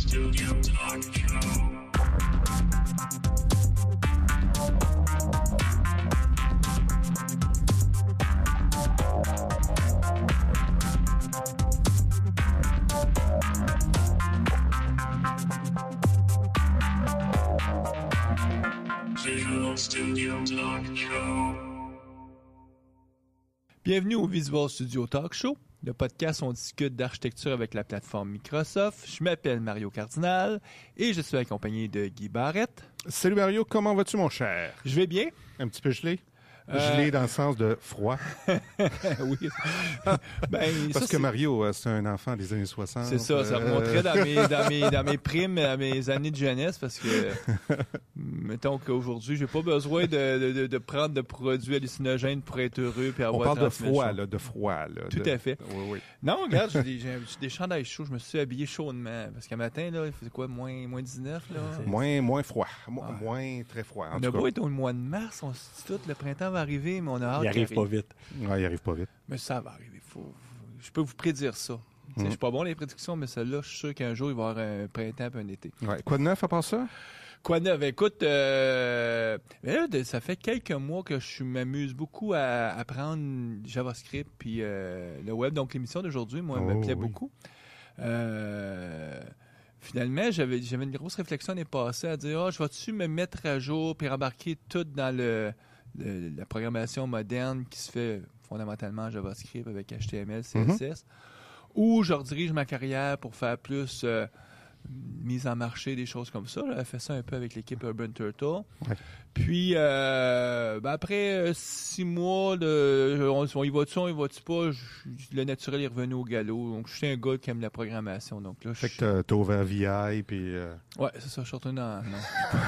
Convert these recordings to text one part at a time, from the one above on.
Studio Talk Show. Visual Studio Talk Show. Bienvenue au Visual Studio Talk Show, le podcast où on discute d'architecture avec la plateforme Microsoft. Je m'appelle Mario Cardinal et je suis accompagné de Guy Barrette. Salut Mario, comment vas-tu mon cher? Je vais bien. Un petit peu gelé? Gelé dans le sens de froid. Oui. Parce que Mario, c'est un enfant des années 60. C'est ça, ça remonterait dans mes primes, à mes années de jeunesse, parce que, mettons qu'aujourd'hui, j'ai pas besoin de prendre de produits hallucinogènes pour être heureux puis avoir On parle de 30 000 froid, choses. là, de froid. Là, Tout à fait. Oui, oui. Non, regarde, j'ai des chandails chauds, je me suis habillé chaudement, parce qu'à matin, là, il faisait quoi, moins 19, là? Moins froid, moins très froid. En On a tout beau cas, être au mois de mars, on se dit tout, le printemps va arriver, mais on a hâte Il arrive qu'il pas vite. ouais, il arrive pas vite. Mais ça va arriver. Je peux vous prédire ça. Je suis pas bon les prédictions, mais celle-là, je suis sûr qu'un jour, il va y avoir un printemps et un été. Ouais. Quoi de neuf à part ça? Quoi de neuf? Écoute, mais là, ça fait quelques mois que je m'amuse beaucoup à apprendre JavaScript puis le web. Donc, l'émission d'aujourd'hui, moi, me plaît beaucoup. Finalement, j'avais une grosse réflexion l'année passée à dire, je vais-tu me mettre à jour puis rembarquer tout dans la programmation moderne qui se fait fondamentalement en JavaScript avec HTML, CSS, ou je redirige ma carrière pour faire plus mise en marché, des choses comme ça. Elle fait ça un peu avec l'équipe Urban Turtle. Ouais. Puis, après 6 mois, on y va-tu, on y va-tu pas, le naturel est revenu au galop. Donc, je suis un gars qui aime la programmation. Donc là, Fait que t'as ouvert VI, puis... Ouais, c'est ça, je suis retourné dans... Non,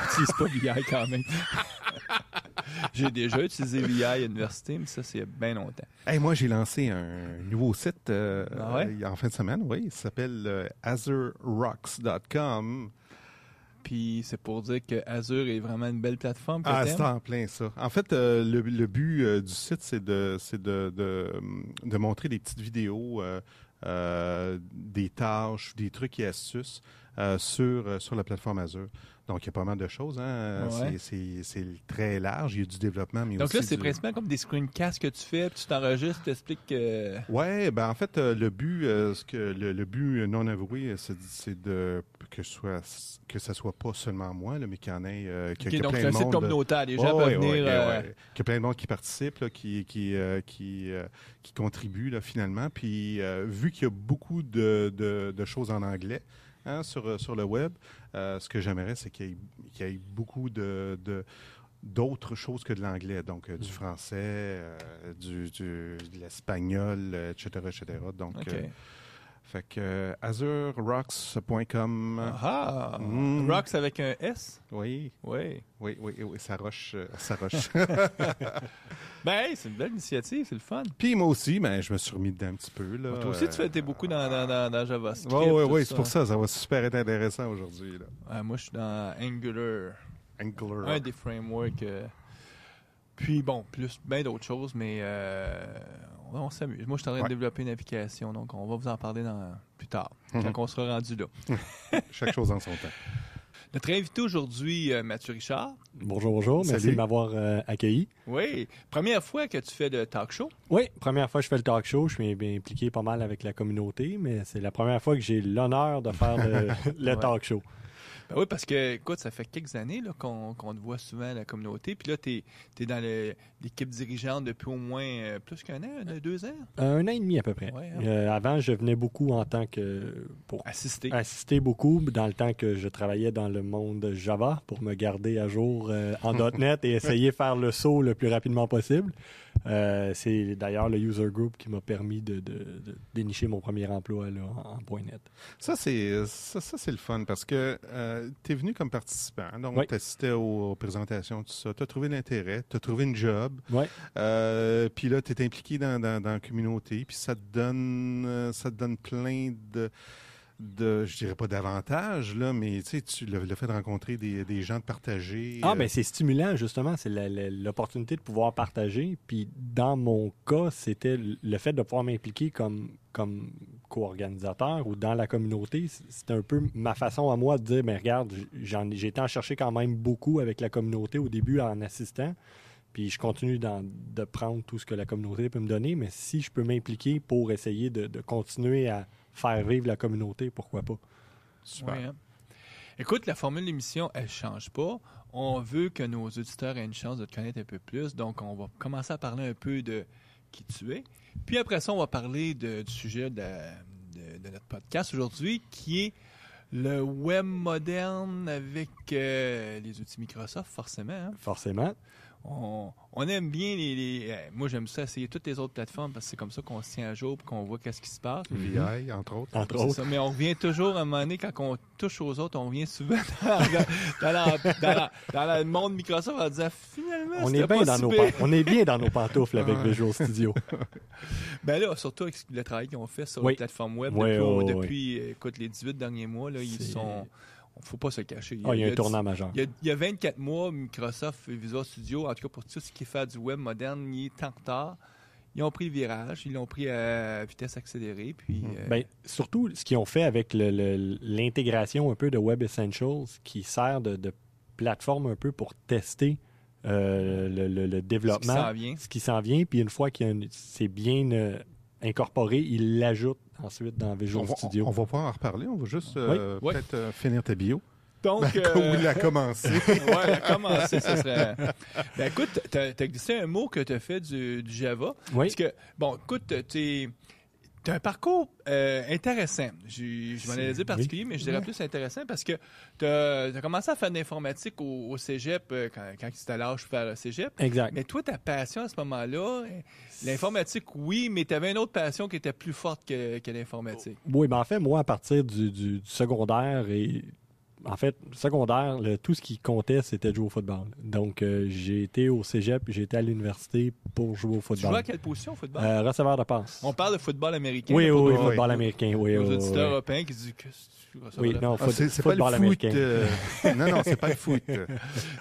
j'utilise pas VI quand même. J'ai déjà utilisé VI à l'université, mais ça, c'est il y a bien longtemps. Hey, moi, j'ai lancé un nouveau site ouais? en fin de semaine, oui. Il s'appelle AzureRocks.com. Puis c'est pour dire que Azure est vraiment une belle plateforme que C'est t'aimes. en plein ça. En fait, le but du site, c'est de montrer des petites vidéos, des tâches, des trucs et astuces sur la plateforme Azure. Donc, il y a pas mal de choses. Hein? Ouais. C'est très large. Il y a du développement, mais Donc aussi là, c'est principalement comme des screencasts que tu fais, puis tu t'enregistres, tu t'expliques que... Ouais, ben en fait, le but, le but non avoué, c'est de que ça soit pas seulement moi, là, mais qu'il y en ait, qu'il y a donc plein c'est un de site monde. communautaire, les gens peuvent venir... Qu'il y a plein de monde qui participe, là, qui contribue là, finalement. Puis vu qu'il y a beaucoup de choses en anglais. Hein, sur le web, ce que j'aimerais, c'est qu'il y ait beaucoup d'autres choses que de l'anglais, donc du français, de l'espagnol, etc., etc. Donc, fait que azurerocks.com. Ah! Rocks avec un S? Oui. Oui. Oui, ça roche. Ben, hey, c'est une belle initiative, c'est le fun. Puis moi aussi, je me suis remis dedans un petit peu. Là, Toi aussi, tu fais beaucoup dans JavaScript. Oui, tout c'est pour ça va super être intéressant aujourd'hui. Là. Moi, je suis dans Angular. Angular. Un des frameworks. Puis bon, bien d'autres choses, mais on s'amuse. Moi, je suis en train de développer une application, donc on va vous en parler plus tard, quand on sera rendu là. Chaque chose en son temps. Notre invité aujourd'hui, Mathieu Richard. Bonjour. Merci Salut. de m'avoir accueilli. Oui. Première fois que tu fais le talk show. Oui, première fois que je fais le talk show. Je suis bien impliqué pas mal avec la communauté, mais c'est la première fois que j'ai l'honneur de faire le talk show. Ben oui, parce que, écoute, ça fait quelques années là, qu'on te voit souvent à la communauté. Puis là, t'es dans l'équipe dirigeante depuis au moins plus qu'un an, 2 ans? 1 an et demi à peu près. Ouais, avant, je venais beaucoup en tant que... pour assister beaucoup dans le temps que je travaillais dans le monde Java pour me garder à jour en .NET et essayer de faire le saut le plus rapidement possible. C'est d'ailleurs le user group qui m'a permis de dénicher mon premier emploi là, en .NET. Ça, c'est le fun parce que tu es venu comme participant, donc tu assistais aux présentations, tout ça. Tu as trouvé l'intérêt, tu as trouvé une job. Ouais. Puis là, tu es impliqué dans la communauté, puis ça te donne plein je dirais pas davantage, là, mais tu sais, le fait de rencontrer des gens, de partager. Ben c'est stimulant, justement. C'est l'opportunité de pouvoir partager. Puis dans mon cas, c'était le fait de pouvoir m'impliquer comme co-organisateur ou dans la communauté. C'était un peu ma façon à moi de dire, ben regarde, j'ai été en chercher quand même beaucoup avec la communauté au début en assistant. Puis je continue de prendre tout ce que la communauté peut me donner. Mais si je peux m'impliquer pour essayer de continuer à faire vivre la communauté, pourquoi pas? Super. Ouais, hein. Écoute, la formule de l'émission, elle ne change pas. On veut que nos auditeurs aient une chance de te connaître un peu plus. Donc, on va commencer à parler un peu de qui tu es. Puis après ça, on va parler du sujet de notre podcast aujourd'hui, qui est le web moderne avec les outils Microsoft, forcément. Hein? Forcément. On aime bien moi, j'aime ça, essayer toutes les autres plateformes parce que c'est comme ça qu'on se tient à jour et qu'on voit qu'est-ce qui se passe. VI, entre autres. Entre C'est autres. ça, mais on revient toujours à un moment donné, quand on touche aux autres, on revient souvent dans le monde Microsoft en disant finalement, On c'était est, bien pas dans si nos pire. on est bien dans nos pantoufles avec Visual Studio. Ben là, surtout avec le travail qu'ils ont fait sur Oui. la plateforme web Oui, depuis écoute, les 18 derniers mois, là, ils C'est- sont. Faut pas se cacher. Il y a un tournant majeur. Il y a 24 mois, Microsoft et Visual Studio, en tout cas pour tout ce qui fait du web moderne, il est en retard. Ils ont pris le virage, ils l'ont pris à vitesse accélérée. Puis, Ben, surtout, ce qu'ils ont fait avec l'intégration un peu de Web Essentials, qui sert de plateforme un peu pour tester le développement, ce qui s'en vient. puis une fois que c'est bien incorporé, ils l'ajoutent ensuite dans Visual Studio. On va pas en reparler, on va juste Oui. peut-être finir ta bio. Donc, Comme il a commencé. ouais, commencer, ça serait. Ben écoute, t'as glissé un mot que t'as fait du Java. Oui. Parce que, bon, écoute, t'as un parcours intéressant. Je m'en allais dire particulier, mais je dirais plus intéressant parce que t'as commencé à faire de l'informatique au cégep quand tu étais à l'âge de faire le cégep. Exact. Mais toi, ta passion à ce moment-là, l'informatique, oui, mais tu avais une autre passion qui était plus forte que l'informatique. Oui, mais en fait, moi, à partir du secondaire secondaire, tout ce qui comptait, c'était de jouer au football. Donc, j'ai été au cégep, j'ai été à l'université pour jouer au Tu football. jouais à quelle position au football? Receveur de passe. On parle de football américain. Oui, là, pour oui, nos- football oui. américain. Oui, nos oui, auditeurs oui. européens qui disent que tu receveur Oui, de- non, Ah, c'est pas football le foot. américain. Non, c'est pas le foot.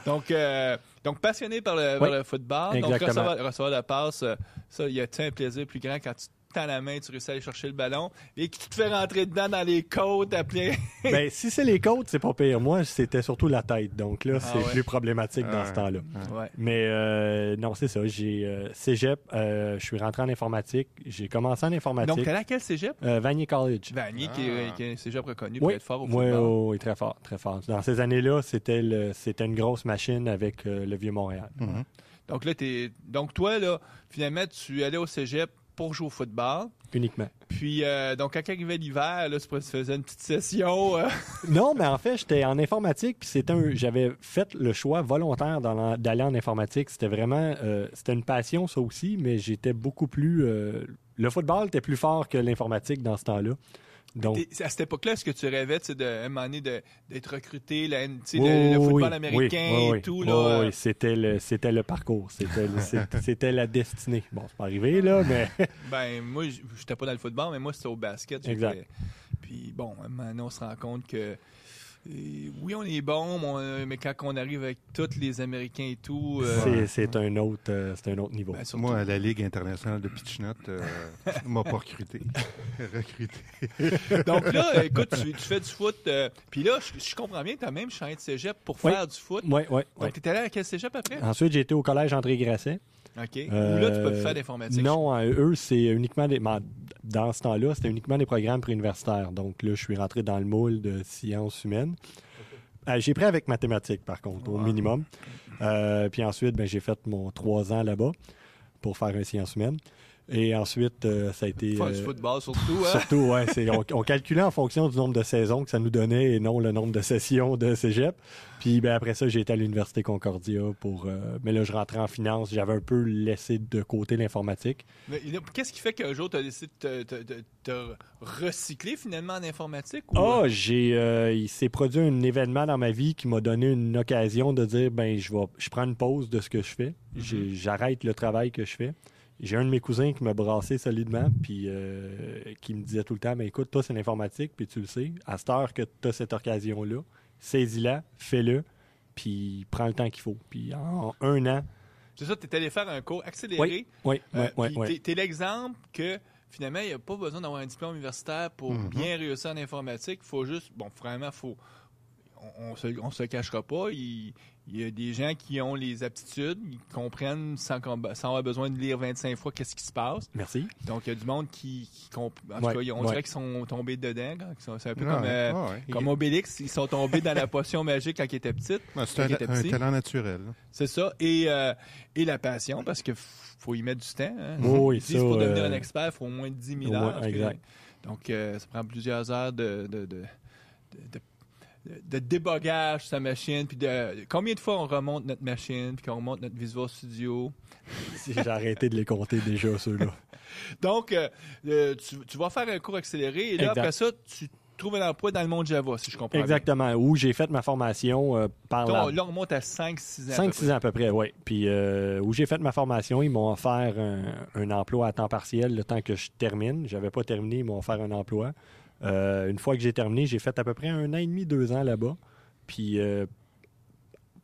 Donc passionné par Oui, le football. exactement. Donc, receveur de passe, ça, il y a un plaisir plus grand quand tu tends la main, tu réussis à aller chercher le ballon et que tu te fais rentrer dedans dans les côtes, appeler. Ben, si c'est les côtes, c'est pas pire. Moi, c'était surtout la tête. Donc là, c'est ouais. plus problématique dans ce temps-là. Ouais. Mais non, c'est ça. J'ai cégep, je suis rentré en informatique. J'ai commencé en informatique. Donc, t'es allé à quel cégep? Vanier College. Vanier, qui est un cégep reconnu Oui, pour être fort au oui, football. oui, très fort, très fort. Dans ces années-là, c'était une grosse machine avec le Vieux-Montréal. Mhm. Donc là, donc toi, là, finalement, tu allais au cégep pour jouer au football. Uniquement. Puis, donc, quand arrivait l'hiver, là, tu faisais une petite session. Non, mais en fait, j'étais en informatique, puis j'avais fait le choix volontaire d'aller en informatique. C'était vraiment, c'était une passion, ça aussi, mais j'étais beaucoup plus... le football était plus fort que l'informatique dans ce temps-là. Donc, À cette époque-là, est-ce que tu rêvais, tu sais, à un moment donné, d'être recruté, le oui, football oui, américain oui, et tout, oui, là? oui, c'était le parcours. C'était la destinée. Bon, c'est pas arrivé, là, mais... Ben, moi, j'étais pas dans le football, mais moi, c'était au basket. Exact. Puis, bon, maintenant, on se rend compte que oui, on est bon, mais quand on arrive avec tous les Américains et tout... C'est un autre niveau. ben, surtout- Moi, à la Ligue internationale de pitch-net, m'a pas recruté. Donc là, écoute, tu fais du foot. Puis là, je comprends bien, tu as même changé de cégep pour Oui. faire du foot. Oui, oui. Donc, tu es allé à quel cégep après? Ensuite, j'ai été au collège André Grasset. OK. Où là, tu peux plus faire d'informatique. Non, eux, c'est uniquement dans ce temps-là, c'était uniquement des programmes préuniversitaires. Donc là, je suis rentré dans le moule de sciences humaines. J'ai pris avec mathématiques, par contre, au minimum. Puis ensuite, j'ai fait mon 3 ans là-bas pour faire un sciences humaines. Et ensuite, ça a été... Faire du football, surtout. Hein? Surtout, ouais. On calculait en fonction du nombre de saisons que ça nous donnait et non le nombre de sessions de cégep. Puis après ça, j'ai été à l'Université Concordia mais là, je rentrais en finance. J'avais un peu laissé de côté l'informatique. Mais qu'est-ce qui fait qu'un jour, tu as décidé de te recycler finalement en informatique? Ou... Il s'est produit un événement dans ma vie qui m'a donné une occasion de dire, je prends une pause de ce que je fais. J'arrête le travail que je fais. j'ai un de mes cousins qui m'a brassé solidement, puis qui me disait tout le temps, mais écoute, toi, c'est l'informatique, puis tu le sais. À cette heure que tu as cette occasion-là, saisis-la, fais-le, puis prends le temps qu'il faut. Puis en 1 an... C'est ça, tu es allé faire un cours accéléré. Oui. Tu es l'exemple que finalement, il n'y a pas besoin d'avoir un diplôme universitaire pour bien réussir en informatique. Il faut juste, vraiment, on se le cachera pas. Il y a des gens qui ont les aptitudes, ils comprennent sans avoir besoin de lire 25 fois qu'est-ce qui se passe. Merci. Donc, il y a du monde en tout cas, on dirait qu'ils sont tombés dedans. C'est un peu comme Obélix. Ils sont tombés dans la potion magique quand ils étaient petits. C'est un talent naturel. C'est ça. Et la passion, parce qu'il faut y mettre du temps. Hein. Oui, ils disent pour devenir un expert, il faut au moins 10 000 heures. Exact. Donc, ça prend plusieurs heures de débogage sur sa machine, puis combien de fois on remonte notre machine, puis qu'on remonte notre Visual Studio. J'ai arrêté de les compter déjà, ceux-là. Donc, tu vas faire un cours accéléré, et là, après ça, tu trouves un emploi dans le monde Java, si je comprends bien. Exactement, où j'ai fait ma formation par là. Là, on remonte à 5-6 ans. 5-6 ans à peu près, oui. Puis où j'ai fait ma formation, ils m'ont offert un emploi à temps partiel le temps que je termine. J'avais pas terminé, ils m'ont offert un emploi. Une fois que j'ai terminé, j'ai fait à peu près 1 an et demi, 2 ans là-bas. Puis,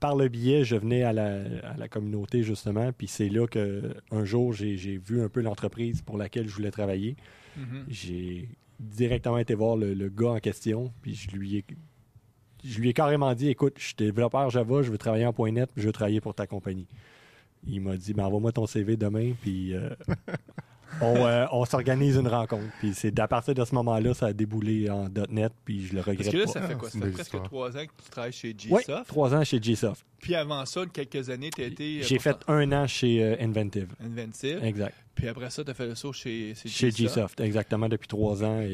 par le biais, je venais à la communauté, justement. Puis, c'est là qu'un jour, j'ai vu un peu l'entreprise pour laquelle je voulais travailler. Mm-hmm. J'ai directement été voir le gars en question. Puis, je lui ai carrément dit, écoute, je suis développeur Java, je veux travailler en .NET, je veux travailler pour ta compagnie. Il m'a dit, envoie-moi ton CV demain, puis... on s'organise une rencontre. Puis c'est à partir de ce moment-là, ça a déboulé en .NET, puis je le regrette Parce que là, pas. ça fait quoi? Ça fait presque 3 ans que tu travailles chez Oui, GSoft. 3 ans chez GSoft. Puis avant ça, quelques années, tu as été... J'ai fait 1 an chez Inventive. Inventive. Exact. Puis après ça, tu as fait le saut chez GSoft, exactement, depuis 3 ans.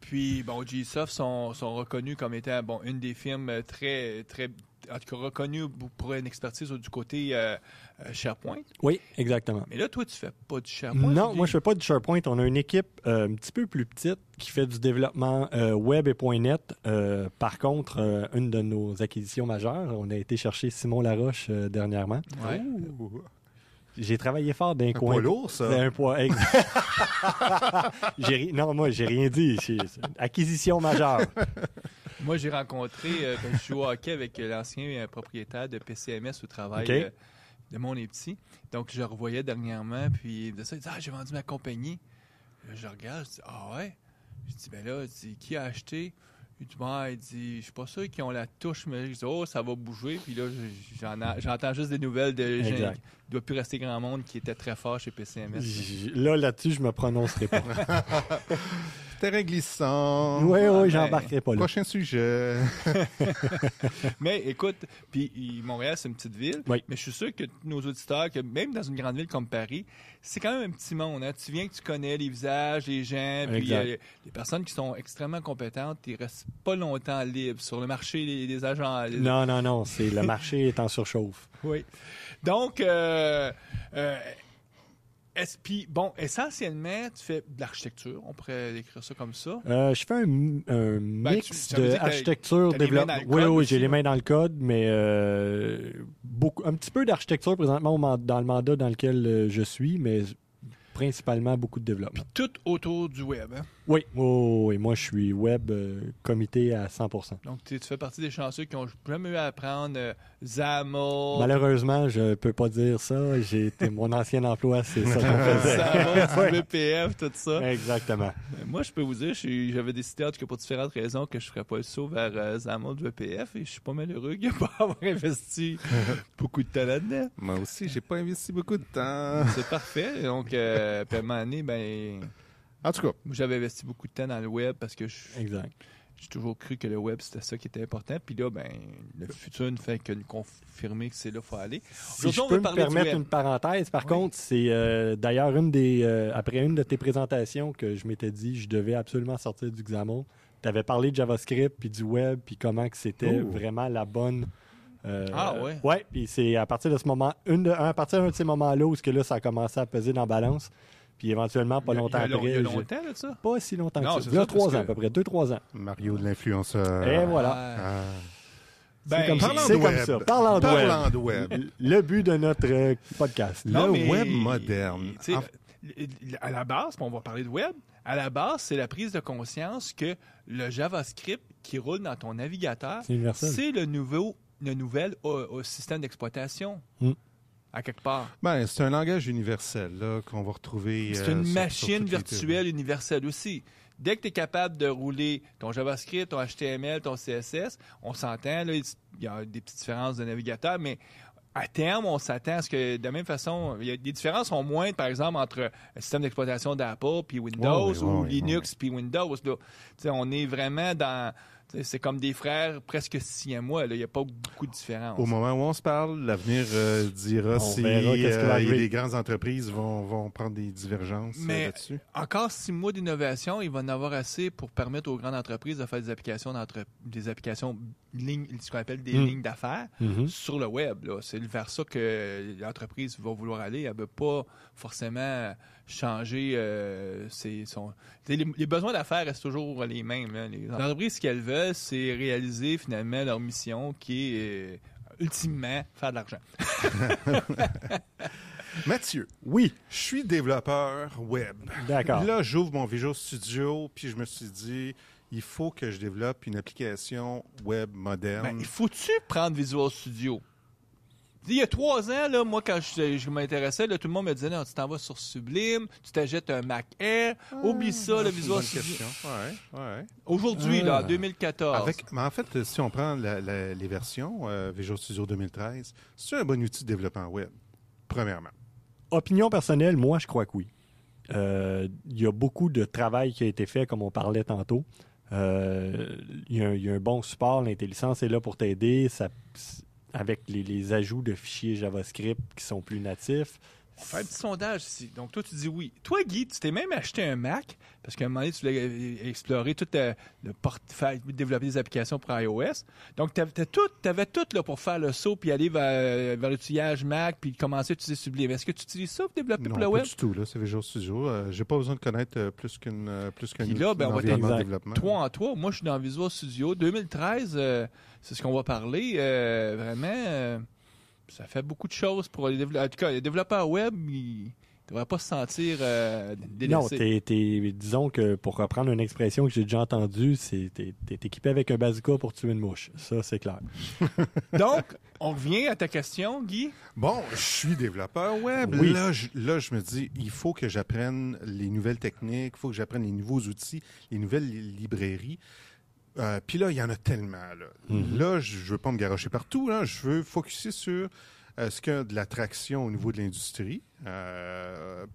Puis, GSoft sont reconnus comme étant une des firmes très, très... En tout cas, reconnues pour une expertise du côté SharePoint. Oui, exactement. Mais là, toi, tu fais pas du SharePoint? Non, moi, je fais pas du SharePoint. On a une équipe un petit peu plus petite qui fait du développement web et .NET. Par contre, une de nos acquisitions majeures, on a été chercher Simon Laroche dernièrement. Ouais. J'ai travaillé fort d'un coin. Poids lourd, ça. C'est un poids. Non, moi, j'ai rien dit. C'est une acquisition majeure. Moi, j'ai rencontré, quand je joue au hockey avec l'ancien propriétaire de PCMS au travail de mon petit. Donc, je le revoyais dernièrement, puis il me disait, j'ai vendu ma compagnie. Là, je regarde, je dis, ah ouais? Je dis, ben là, qui a acheté? Il dit, je suis pas sûr qu'ils ont la touche, mais je dis, ça va bouger. Puis là, j'entends juste des nouvelles de gens. Il ne doit plus rester grand monde qui était très fort chez PCMS. Là-dessus, je me prononcerai pas. Terrain glissant. Oui, j'embarquerai pas là. Prochain sujet. Mais écoute, puis Montréal, c'est une petite ville. Oui. Mais je suis sûr que nos auditeurs, que même dans une grande ville comme Paris, c'est quand même un petit monde. Hein? Tu viens que tu connais les visages, les gens, puis les personnes qui sont extrêmement compétentes, ils restent pas longtemps libres sur le marché des agents. Non, c'est le marché est en surchauffe. Oui. Donc, essentiellement, tu fais de l'architecture. On pourrait écrire ça comme ça. Je fais un mix d'architecture, développement. Oui, j'ai les mains dans le code, mais un petit peu d'architecture présentement dans le mandat dans lequel je suis, mais principalement beaucoup de développement. Puis tout autour du web, hein? Oui. Moi, je suis web comité à 100%. Donc, tu fais partie des chanceux qui n'ont jamais eu à apprendre XAML. Malheureusement, je peux pas dire ça. Mon ancien emploi, c'est ça qu'on faisait. XAML, VPF, tout ça. Exactement. Moi, je peux vous dire, j'avais décidé, en tout cas pour différentes raisons, que je ne ferais pas le saut vers XAML, VPF, et je suis pas malheureux de ne pas avoir investi beaucoup de temps là-dedans. Moi aussi, j'ai pas investi beaucoup de temps. C'est parfait. Donc, puis à un moment donné, en tout cas, j'avais investi beaucoup de temps dans le web parce que exact. J'ai toujours cru que le web, c'était ça qui était important. Puis là, le futur ne fait que nous confirmer que c'est là qu'il faut aller. Si je peux me permettre une parenthèse, par contre, c'est d'ailleurs après une de tes présentations que je m'étais dit je devais absolument sortir du XAML. Tu avais parlé de JavaScript, puis du web, puis comment que c'était vraiment la bonne... ouais? Oui, puis c'est à partir de ce moment, à partir d'un de ces moments-là où ça a commencé à peser dans la balance. Puis éventuellement, pas longtemps après. Il y a longtemps, là, ça? Pas si longtemps non, que ça. Il y a 3 ans, à peu près. 2-3 ans. Mario de l'influenceur. Et voilà. Ben, parlant c'est de comme web. ça. Parlant de web. Parlant de web. Le but de notre podcast. Non, Le mais, web moderne. tu sais, à la base, puis on va parler de web, à la base, c'est la prise de conscience que le JavaScript qui roule dans ton navigateur, C'est universel. c'est le nouvel système d'exploitation, à quelque part. Ben, c'est un langage universel là, qu'on va retrouver. C'est une sur machine toutes les virtuelle universelle aussi. Dès que tu es capable de rouler ton JavaScript, ton HTML, ton CSS, on s'entend, là, il y a des petites différences de navigateur, mais à terme, on s'attend à ce que, de la même façon, il y a des différences sont moindres, par exemple, entre le système d'exploitation d'Apple puis Windows ou Linux puis Windows. Là. On est vraiment dans... C'est comme des frères presque siamois. Il n'y a pas beaucoup de différence. Au moment où on se parle, l'avenir dira si verra qu'est-ce qui va arriver. les grandes entreprises vont prendre des divergences Mais là-dessus. encore 6 mois d'innovation, il va en avoir assez pour permettre aux grandes entreprises de faire des applications lignes, ce qu'on appelle des lignes d'affaires sur le web. Là. C'est vers ça que l'entreprise va vouloir aller. Elle ne veut pas forcément changer les besoins d'affaires restent toujours les mêmes. Hein. Les entreprises, ce qu'elles veulent, c'est réaliser finalement leur mission qui est ultimement faire de l'argent. Mathieu, Oui, je suis développeur web. d'accord. Là, j'ouvre mon Visual Studio, puis je me suis dit, il faut que je développe une application web moderne. Ben, il faut-tu prendre Visual Studio? Il y a 3 ans, là, moi, quand je m'intéressais, là, tout le monde me disait, non, tu t'en vas sur Sublime, tu t'achètes un Mac Air, oublie ça, le C'est une Visual bonne Studio. question. Ouais. Aujourd'hui, là, en 2014. Mais en fait, si on prend les versions Visual Studio 2013, c'est un bon outil de développement web, premièrement. Opinion personnelle, moi, je crois que oui. Il y a beaucoup de travail qui a été fait, comme on parlait tantôt. Il y a un bon support, l'intelligence est là pour t'aider. Avec les ajouts de fichiers JavaScript qui sont plus natifs. On fait un petit sondage ici. Donc, toi, tu dis oui. Toi, Guy, tu t'es même acheté un Mac parce qu'à un moment donné, tu voulais explorer tout développer des applications pour iOS. Donc, tu avais tout là, pour faire le saut puis aller vers l'outillage Mac puis commencer à utiliser Sublime. Est-ce que tu utilises ça pour développer pour le Non, web? pas du tout. Là, c'est Visual Studio. J'ai pas besoin de connaître plus qu'un Puis là, ben, on va environnement de exact. développement. Toi en toi, moi, je suis dans Visual Studio. 2013, c'est ce qu'on va parler. Vraiment, ça fait beaucoup de choses pour les développeurs. En tout cas, les développeurs web, ils ne devraient pas se sentir Non, délaissés. disons que pour reprendre une expression que j'ai déjà entendue, t'es équipé avec un bazooka pour tuer une mouche. Ça, c'est clair. Donc, on revient à ta question, Guy. Bon, je suis développeur web. Oui. Là, je me dis, il faut que j'apprenne les nouvelles techniques, il faut que j'apprenne les nouveaux outils, les nouvelles librairies. Puis là, il y en a tellement. Là, je veux pas me garrocher partout. Là. Je veux focusser sur ce qu'il y a de l'attraction au niveau de l'industrie.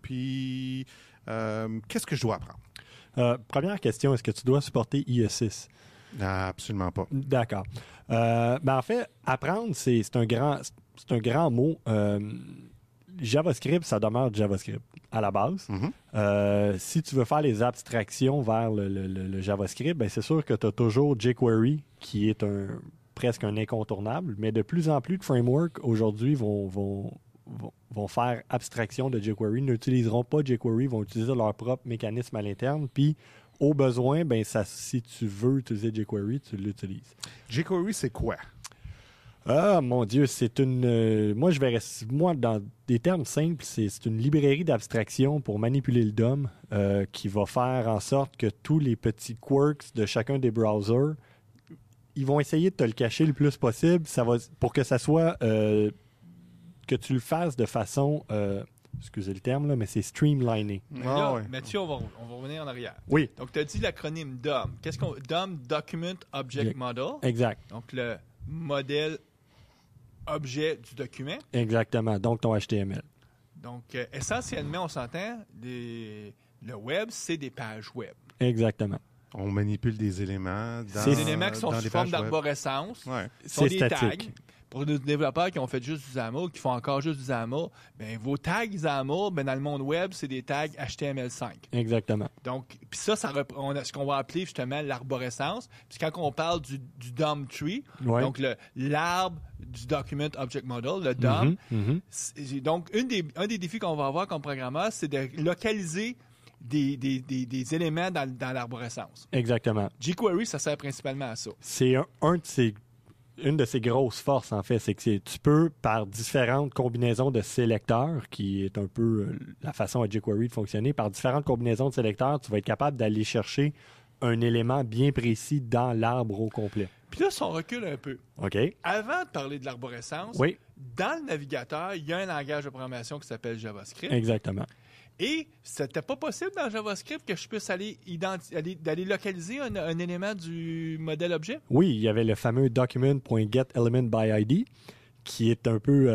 Puis, qu'est-ce que je dois apprendre? Première question, est-ce que tu dois supporter IE6? Absolument pas. D'accord. En fait, apprendre, c'est un grand mot. JavaScript, ça demeure JavaScript à la base. Si tu veux faire les abstractions vers le JavaScript, ben c'est sûr que tu as toujours jQuery qui est presque un incontournable, mais de plus en plus de frameworks aujourd'hui vont faire abstraction de jQuery, n'utiliseront pas jQuery, vont utiliser leur propre mécanisme à l'interne, puis au besoin, ben si tu veux utiliser jQuery, tu l'utilises. jQuery, c'est quoi? Ah, mon Dieu, c'est une... moi, dans des termes simples, c'est une librairie d'abstraction pour manipuler le DOM qui va faire en sorte que tous les petits quirks de chacun des browsers, ils vont essayer de te le cacher le plus possible pour que ça soit... que tu le fasses de façon... excusez le terme, là, mais c'est streamliné. Mais Ah, là, ouais. Mathieu, on va revenir en arrière. Oui, Donc, tu as dit l'acronyme DOM. Qu'est-ce qu'on... DOM, Document Object Model. exact. Donc, le modèle objet du document. Exactement. Donc, ton HTML. Donc, essentiellement, on s'entend, le web, c'est des pages web. Exactement. On manipule des éléments dans Des éléments qui sont dans sous des forme pages web. d'arborescence. Ouais. sont C'est des statique. tags. Pour les développeurs qui ont fait juste du XAML, qui font encore juste du XAML, ben, vos tags XAML, ben, dans le monde web, c'est des tags HTML5. Exactement. Donc, puis ça reprend ce qu'on va appeler justement l'arborescence. Puis quand on parle du DOM tree, Ouais. donc l'arbre du Document Object Model, le DOM, donc un des défis qu'on va avoir comme programmeur, c'est de localiser des éléments dans l'arborescence. Exactement. jQuery, ça sert principalement à ça. C'est un de ces une de ses grosses forces, en fait, c'est que tu peux, par différentes combinaisons de sélecteurs, qui est un peu la façon à jQuery de fonctionner, par différentes combinaisons de sélecteurs, tu vas être capable d'aller chercher un élément bien précis dans l'arbre au complet. Puis là, si on recule un peu, OK? avant de parler de l'arborescence, Oui, dans le navigateur, il y a un langage de programmation qui s'appelle JavaScript. exactement. Et c'était pas possible dans JavaScript que je puisse aller localiser un élément du modèle objet? Oui, il y avait le fameux document.getElementById, qui est un peu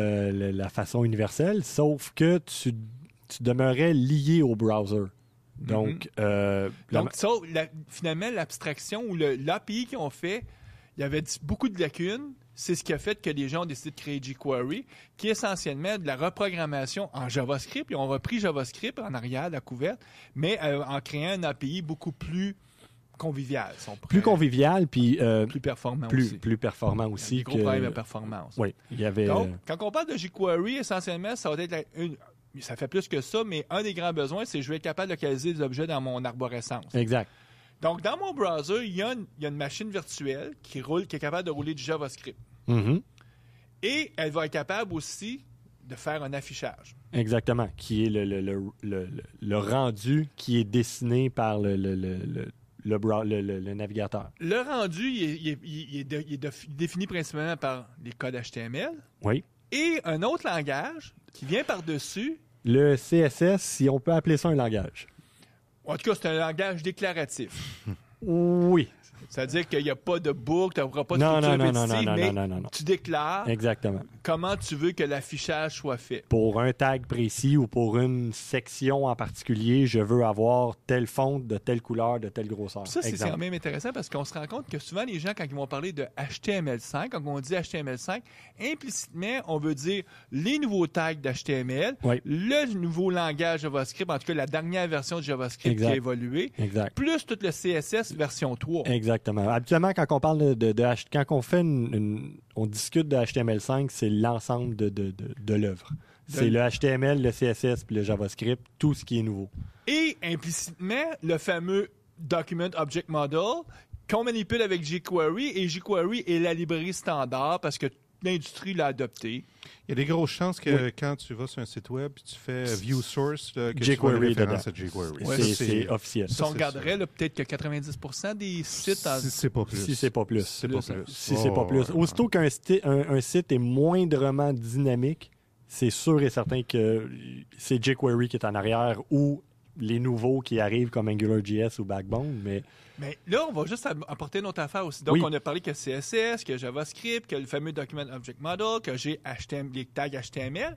la façon universelle, sauf que tu demeurais lié au browser. Donc, finalement, l'abstraction ou l'API qu'ils ont fait, il y avait beaucoup de lacunes. C'est ce qui a fait que les gens ont décidé de créer jQuery, qui est essentiellement de la reprogrammation en JavaScript. Ils ont repris JavaScript en arrière, la couverte, mais en créant un API beaucoup plus convivial. Si on pourrait- plus convivial, puis plus performant aussi. plus performant Il y a aussi. des gros problèmes de performance. Oui, il y avait... Donc, quand on parle de jQuery, essentiellement, ça va être ça fait plus que ça, mais un des grands besoins, c'est que je vais être capable de localiser des objets dans mon arborescence. Exact. Donc, dans mon browser, il y a une machine virtuelle qui est capable de rouler du JavaScript. Mhm. Et elle va être capable aussi de faire un affichage. Exactement, qui est le rendu qui est dessiné par le navigateur. Le rendu, il est défini principalement par les codes HTML Oui. et un autre langage qui vient par-dessus. Le CSS, si on peut appeler ça un langage. En tout cas, c'est un langage déclaratif. Oui. C'est-à-dire qu'il n'y a pas de boucle, tu n'auras pas de Non, structure non, non, répétitive, non, mais non, non, non. tu déclares Exactement. comment tu veux que l'affichage soit fait. Pour un tag précis ou pour une section en particulier, je veux avoir telle fonte de telle couleur, de telle grosseur. Ça, c'est Exemple. quand même intéressant parce qu'on se rend compte que souvent, les gens, quand ils vont parler de HTML5, quand on dit HTML5, implicitement, on veut dire les nouveaux tags d'HTML, Oui. le nouveau langage JavaScript, en tout cas la dernière version de JavaScript Exact. qui a évolué, Exact. plus tout le CSS version 3. Exactement. Habituellement, quand on parle quand on fait on discute de HTML5, c'est l'ensemble de l'œuvre. C'est le HTML, le CSS puis le JavaScript, tout ce qui est nouveau. Et implicitement, le fameux Document Object Model qu'on manipule avec jQuery, et jQuery est la librairie standard parce que l'industrie l'a adopté. Il y a des grosses chances que quand tu vas sur un site web et tu fais View Source, là, que tu vois jQuery une référence dedans. à jQuery. Ouais, Ça, c'est officiel. Si on c'est regarderait, là, peut-être que 90% des sites... Si c'est pas plus. Si c'est pas plus. C'est pas Plus, plus. Si c'est pas plus. Aussitôt qu'un un site est moindrement dynamique, c'est sûr et certain que c'est jQuery qui est en arrière ou les nouveaux qui arrivent comme AngularJS ou Backbone, mais Mais là, on va juste apporter une autre affaire aussi. Donc, Oui. on a parlé que CSS, que JavaScript, que le fameux Document Object Model, que j'ai les tags HTML.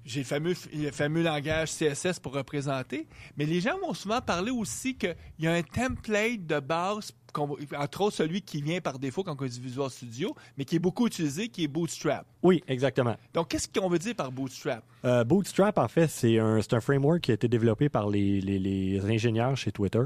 J'ai le fameux langage CSS pour représenter. Mais les gens vont souvent parler aussi qu'il y a un template de base, entre autres celui qui vient par défaut quand on dit Visual Studio, mais qui est beaucoup utilisé, qui est Bootstrap. oui, exactement. Donc, qu'est-ce qu'on veut dire par Bootstrap? Bootstrap, en fait, c'est un framework qui a été développé par les ingénieurs chez Twitter.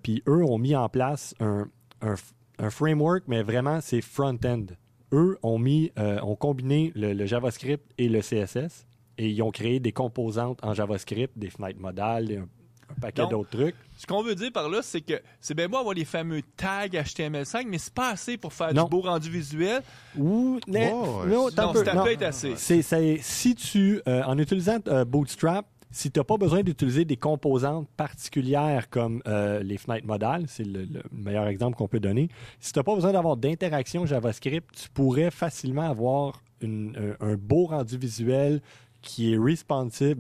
Puis eux ont mis en place un framework, mais vraiment, c'est front-end. Eux ont combiné le JavaScript et le CSS et ils ont créé des composantes en JavaScript, des fenêtres modales, un paquet Donc, d'autres trucs. Ce qu'on veut dire par là, c'est que c'est bien beau avoir les fameux tags HTML5, mais c'est pas assez pour faire Non. du beau rendu visuel. Non, Non, c'est un peu assez. Si tu, en utilisant Bootstrap, si tu n'as pas besoin d'utiliser des composantes particulières comme les fenêtres modales, c'est le meilleur exemple qu'on peut donner, si tu n'as pas besoin d'avoir d'interaction JavaScript, tu pourrais facilement avoir un beau rendu visuel qui est responsive,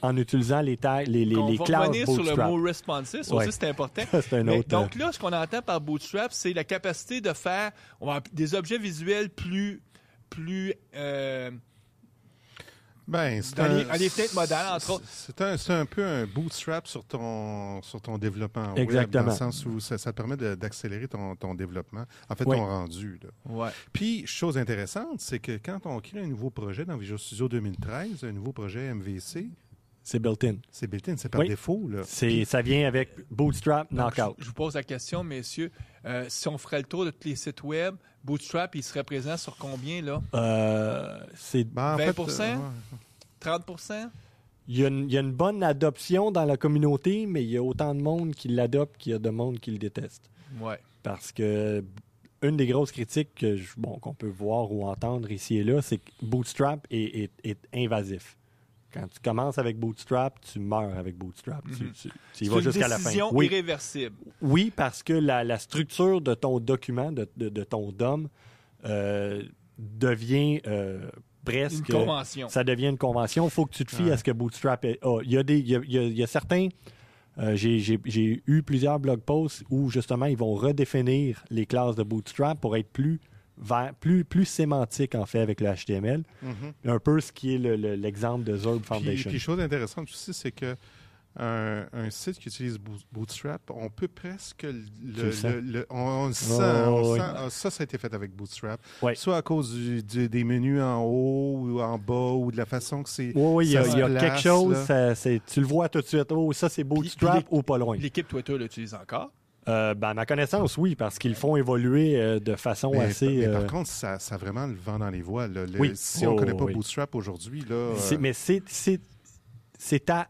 en utilisant les tags, les On va classes revenir sur le Bootstrap. mot responsive, ça Ouais. aussi c'est important. C'est un Mais autre, donc là, ce qu'on entend par Bootstrap, c'est la capacité de faire des objets visuels plus Ben, c'est dans les fenêtres modales, entre autres. C'est un peu un bootstrap sur ton développement web, Exactement. dans le sens où ça te permet d'accélérer ton développement, en fait, Oui. ton rendu. Là. Ouais. Puis, chose intéressante, c'est que quand on crée un nouveau projet dans Visual Studio 2013, un nouveau projet MVC, C'est built-in. c'est built-in, c'est par Oui. défaut. Là. Ça vient avec Bootstrap Knockout. Je vous pose la question, messieurs. Si on ferait le tour de tous les sites web, Bootstrap, il serait présent sur combien, là? C'est Ben, en 20%? ouais. 30%? Il y a une bonne adoption dans la communauté, mais il y a autant de monde qui l'adopte qu'il y a de monde qui le déteste. Ouais. Parce que une des grosses critiques qu'on peut voir ou entendre ici et là, c'est que Bootstrap est invasif. Quand tu commences avec Bootstrap, tu meurs avec Bootstrap. Tu y vas jusqu'à la fin. C'est une décision irréversible. Oui, parce que la structure de ton document, de ton DOM, devient presque... Une convention. Ça devient une convention. Il faut que tu te fies à ce que Bootstrap a. Il y a certains... j'ai eu plusieurs blog posts où, justement, ils vont redéfinir les classes de Bootstrap pour être plus sémantique, en fait, avec le HTML. Un peu ce qui est l'exemple de Zurb Foundation. Puis chose intéressante aussi, c'est que un site qui utilise Bootstrap, on peut presque on le sent. Ça a été fait avec Bootstrap. Ouais. Soit à cause des menus en haut ou en bas ou de la façon que c'est. Oui, il y a quelque chose, tu le vois tout de suite. Oh, ça, c'est Bootstrap ou pas loin. L'équipe Twitter l'utilise encore? À ma connaissance, oui, parce qu'ils le font évoluer de façon assez... Mais par contre, ça a vraiment le vent dans les voiles. Si on ne connaît pas Bootstrap aujourd'hui... Mais c'est à...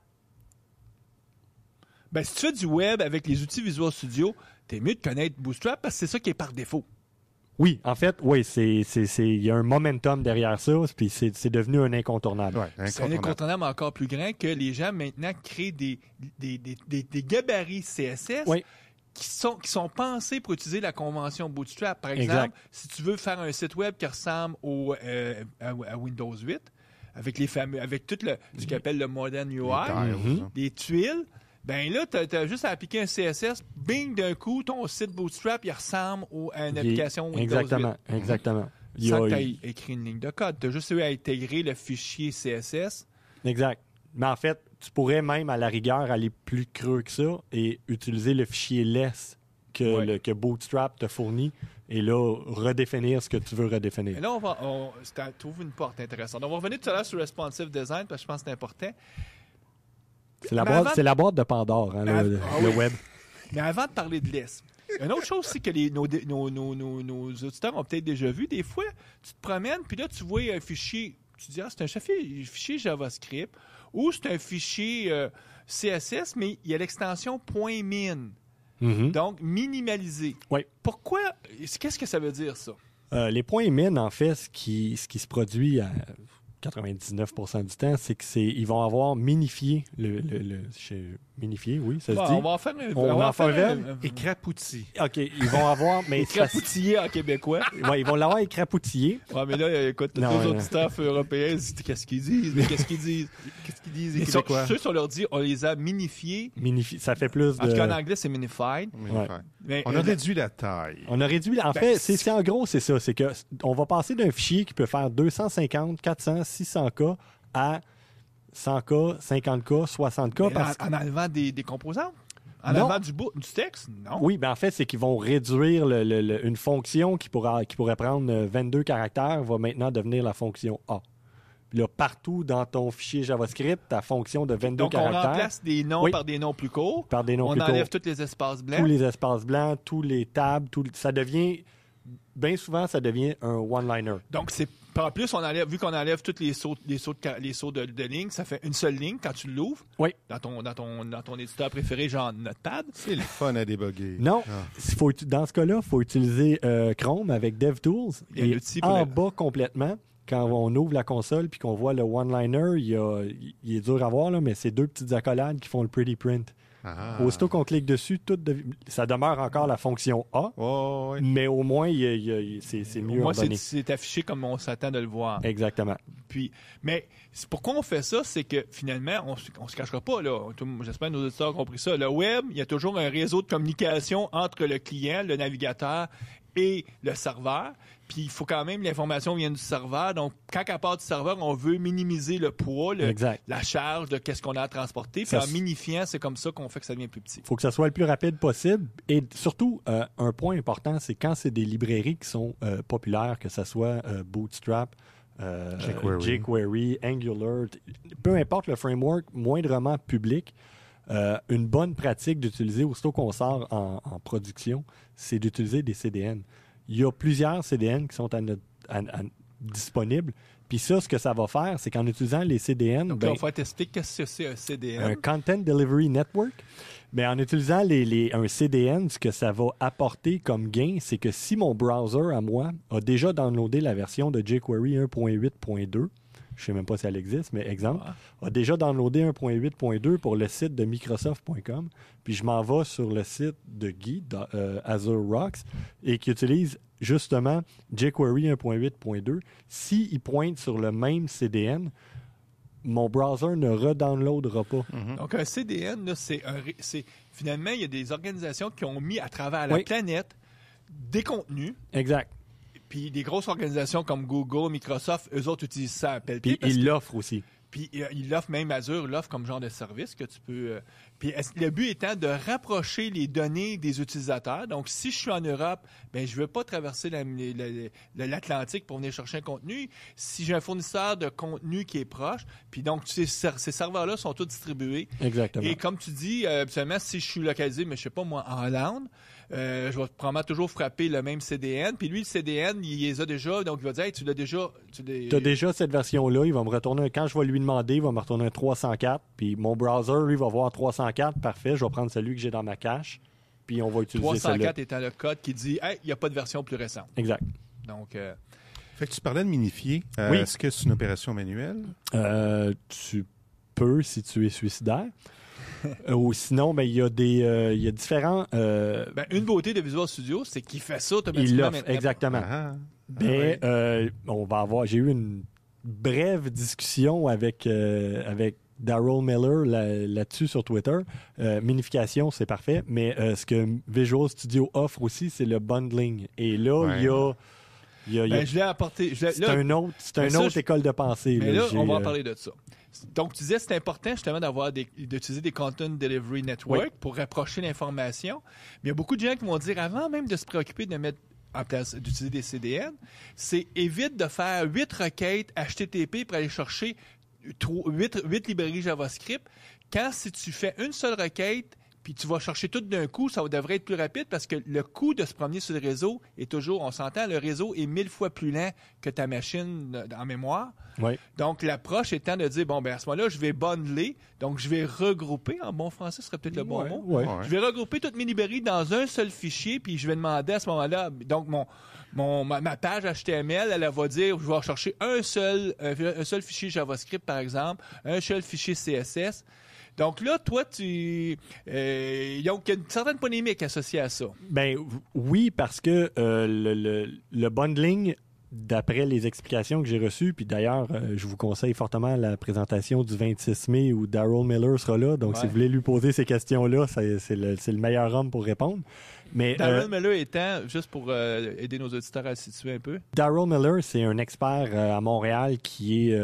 Ben, si tu fais du web avec les outils Visual Studio, t'es mieux de connaître Bootstrap parce que c'est ça qui est par défaut. Oui, en fait, oui, il y a un momentum derrière ça, puis c'est devenu un incontournable. Ouais, c'est un incontournable encore plus grand que les gens maintenant créent des gabarits CSS qui sont pensés pour utiliser la convention Bootstrap. Par exemple, si tu veux faire un site web qui ressemble à Windows 8, avec tout ce qu'on appelle le Modern UI, des tuiles, ben là, tu as juste à appliquer un CSS, bing, d'un coup, ton site Bootstrap, il ressemble à une application Windows 8. Exactement. Sans que tu aies écrit une ligne de code. Tu as juste eu à intégrer le fichier CSS. Exact. Mais en fait, tu pourrais même, à la rigueur, aller plus creux que ça et utiliser le fichier less que Bootstrap te fournit et là, redéfinir ce que tu veux redéfinir. Et là, on trouve une porte intéressante. On va revenir tout à l'heure sur Responsive Design parce que je pense que c'est important. C'est la boîte de Pandore, hein, le web. Mais avant de parler de less, une autre chose, c'est que nos auditeurs ont peut-être déjà vu. Des fois, tu te promènes, puis là, tu vois un fichier. Tu dis, c'est un fichier JavaScript ou c'est un fichier CSS, mais il y a l'extension .min. Donc, minimalisé. Oui. Pourquoi? Qu'est-ce que ça veut dire, ça? Les .min, en fait, ce qui se produit à 99% du temps, c'est qu'ils vont avoir minifié minifié, oui, ça se dit. On va en faire un on va en faire un verbe. Écrapouti. OK, ils vont avoir... Écrapoutillé en québécois. Oui, ils vont l'avoir écrapoutillé. Oui, mais là, écoute, nos auditeurs européens, qu'est-ce qu'ils disent? Mais qu'est-ce qu'ils disent? Les Québécois? Ceux, on leur dit, on les a minifiés. Ça fait plus de... En tout cas, en anglais, c'est minified. Mais, on a réduit la taille. On a réduit... En fait, c'est en gros, c'est ça. C'est que on va passer d'un fichier qui peut faire 250, 400, 600K à 100K, 50K, 60K. En enlevant des composantes? En enlevant du texte? Non. Oui, ben en fait, c'est qu'ils vont réduire une fonction qui pourrait prendre 22 caractères, va maintenant devenir la fonction A. Puis là, partout dans ton fichier JavaScript, ta fonction de 22 caractères... Donc, on remplace des noms par des noms plus courts. On enlève tous les espaces blancs. Tous les espaces blancs, tous les tabs, ça devient... Bien souvent, ça devient un one-liner. Donc, en plus, vu qu'on enlève tous les sauts de ligne, ça fait une seule ligne quand tu l'ouvres. Oui. Dans ton éditeur préféré, genre Notepad. C'est le fun à débugger. Non. Dans ce cas-là, il faut utiliser Chrome avec DevTools. Et en bas complètement, quand on ouvre la console puis qu'on voit le one-liner, il est dur à voir, là, mais c'est deux petites accolades qui font le pretty print. Aussitôt qu'on clique dessus, ça demeure encore la fonction A, mais au moins, c'est mieux ordonné. C'est affiché comme on s'attend de le voir. Exactement. Mais pourquoi on fait ça, c'est que finalement, on se cachera pas, là. J'espère que nos auditeurs ont compris ça. Le web, il y a toujours un réseau de communication entre le client, le navigateur et le serveur. Puis il faut quand même l'information vienne du serveur. Donc, quand elle part du serveur, on veut minimiser le poids, la charge de qu'est-ce qu'on a à transporter. Puis en minifiant, c'est comme ça qu'on fait que ça devient plus petit. Il faut que ça soit le plus rapide possible. Et surtout, un point important, c'est quand c'est des librairies qui sont populaires, que ce soit Bootstrap, jQuery, Angular, peu importe le framework moindrement public, une bonne pratique d'utiliser, aussitôt qu'on sort en production, c'est d'utiliser des CDN. Il y a plusieurs CDN qui sont disponibles, Puis ça, ce que ça va faire, c'est qu'en utilisant les CDN... Donc, là, il faut t'expliquer qu'est-ce que c'est un CDN. Un Content Delivery Network. Mais en utilisant un CDN, ce que ça va apporter comme gain, c'est que si mon browser à moi a déjà downloadé la version de jQuery 1.8.2, je ne sais même pas si elle existe, mais exemple, a déjà downloadé 1.8.2 pour le site de Microsoft.com, puis je m'en vais sur le site de Guy, Azure Rocks, et qui utilise justement jQuery 1.8.2, s'il pointe sur le même CDN, mon browser ne redownloadera pas. Donc, un CDN, là, finalement, il y a des organisations qui ont mis à travers la planète des contenus. Exact. Puis des grosses organisations comme Google, Microsoft, eux autres utilisent ça à pelleter. Puis ils l'offrent aussi. Puis il l'offre, même Azure l'offre comme genre de service que tu peux... Puis le but étant de rapprocher les données des utilisateurs. Donc, si je suis en Europe, ben je ne veux pas traverser l'Atlantique pour venir chercher un contenu. Si j'ai un fournisseur de contenu qui est proche, puis donc ces serveurs-là sont tous distribués. Exactement. Et comme tu dis, absolument, si je suis localisé, mais je ne sais pas moi, en Hollande, je vais probablement toujours frapper le même CDN. Puis lui, le CDN, il les a déjà. Donc, il va dire, hey, tu l'as déjà. Tu as déjà cette version-là. Il va me retourner, quand je vais lui demander, il va me retourner un 304. Puis mon browser, lui, va voir 304. Parfait, je vais prendre celui que j'ai dans ma cache. Puis on va utiliser 304 étant le code qui dit, hey, il n'y a pas de version plus récente. Exact. Donc. Fait que tu parlais de minifier. Oui. Est-ce que c'est une opération manuelle? Tu peux si tu es suicidaire. Ou sinon, ben, il y a différents... une beauté de Visual Studio, c'est qu'il fait ça automatiquement. Il l'offre, exactement. Mais on va avoir... J'ai eu une brève discussion avec Darryl Miller là-dessus sur Twitter. Minification, c'est parfait. Mais ce que Visual Studio offre aussi, c'est le bundling. Et là, il y a... je l'ai apporté... C'est une autre école de pensée. Mais là, on va en parler de ça. Donc, tu disais que c'est important justement d'utiliser des Content Delivery Network pour rapprocher l'information. Mais il y a beaucoup de gens qui vont dire, avant même de se préoccuper de mettre en place, d'utiliser des CDN, c'est évite de faire 8 requêtes HTTP pour aller chercher 8 librairies JavaScript. Quand si tu fais une seule requête, puis tu vas chercher tout d'un coup, ça devrait être plus rapide parce que le coût de se promener sur le réseau est toujours, on s'entend, le réseau est 1000 fois plus lent que ta machine en mémoire. Oui. Donc, l'approche étant de dire, bon, ben à ce moment-là, je vais bundler, donc je vais regrouper, en bon français, ce serait peut-être le bon mot. Ouais. Je vais regrouper toutes mes librairies dans un seul fichier, puis je vais demander à ce moment-là, donc ma page HTML, elle va dire, je vais chercher un seul fichier JavaScript, par exemple, un seul fichier CSS. Donc là, toi, il y a une certaine polémique associée à ça. Ben oui, parce que le bundling, d'après les explications que j'ai reçues, puis d'ailleurs, je vous conseille fortement la présentation du 26 mai où Darryl Miller sera là. Donc, si vous voulez lui poser ces questions-là, c'est le meilleur homme pour répondre. Mais Darryl Miller étant, juste pour aider nos auditeurs à se situer un peu. Darryl Miller, c'est un expert à Montréal qui est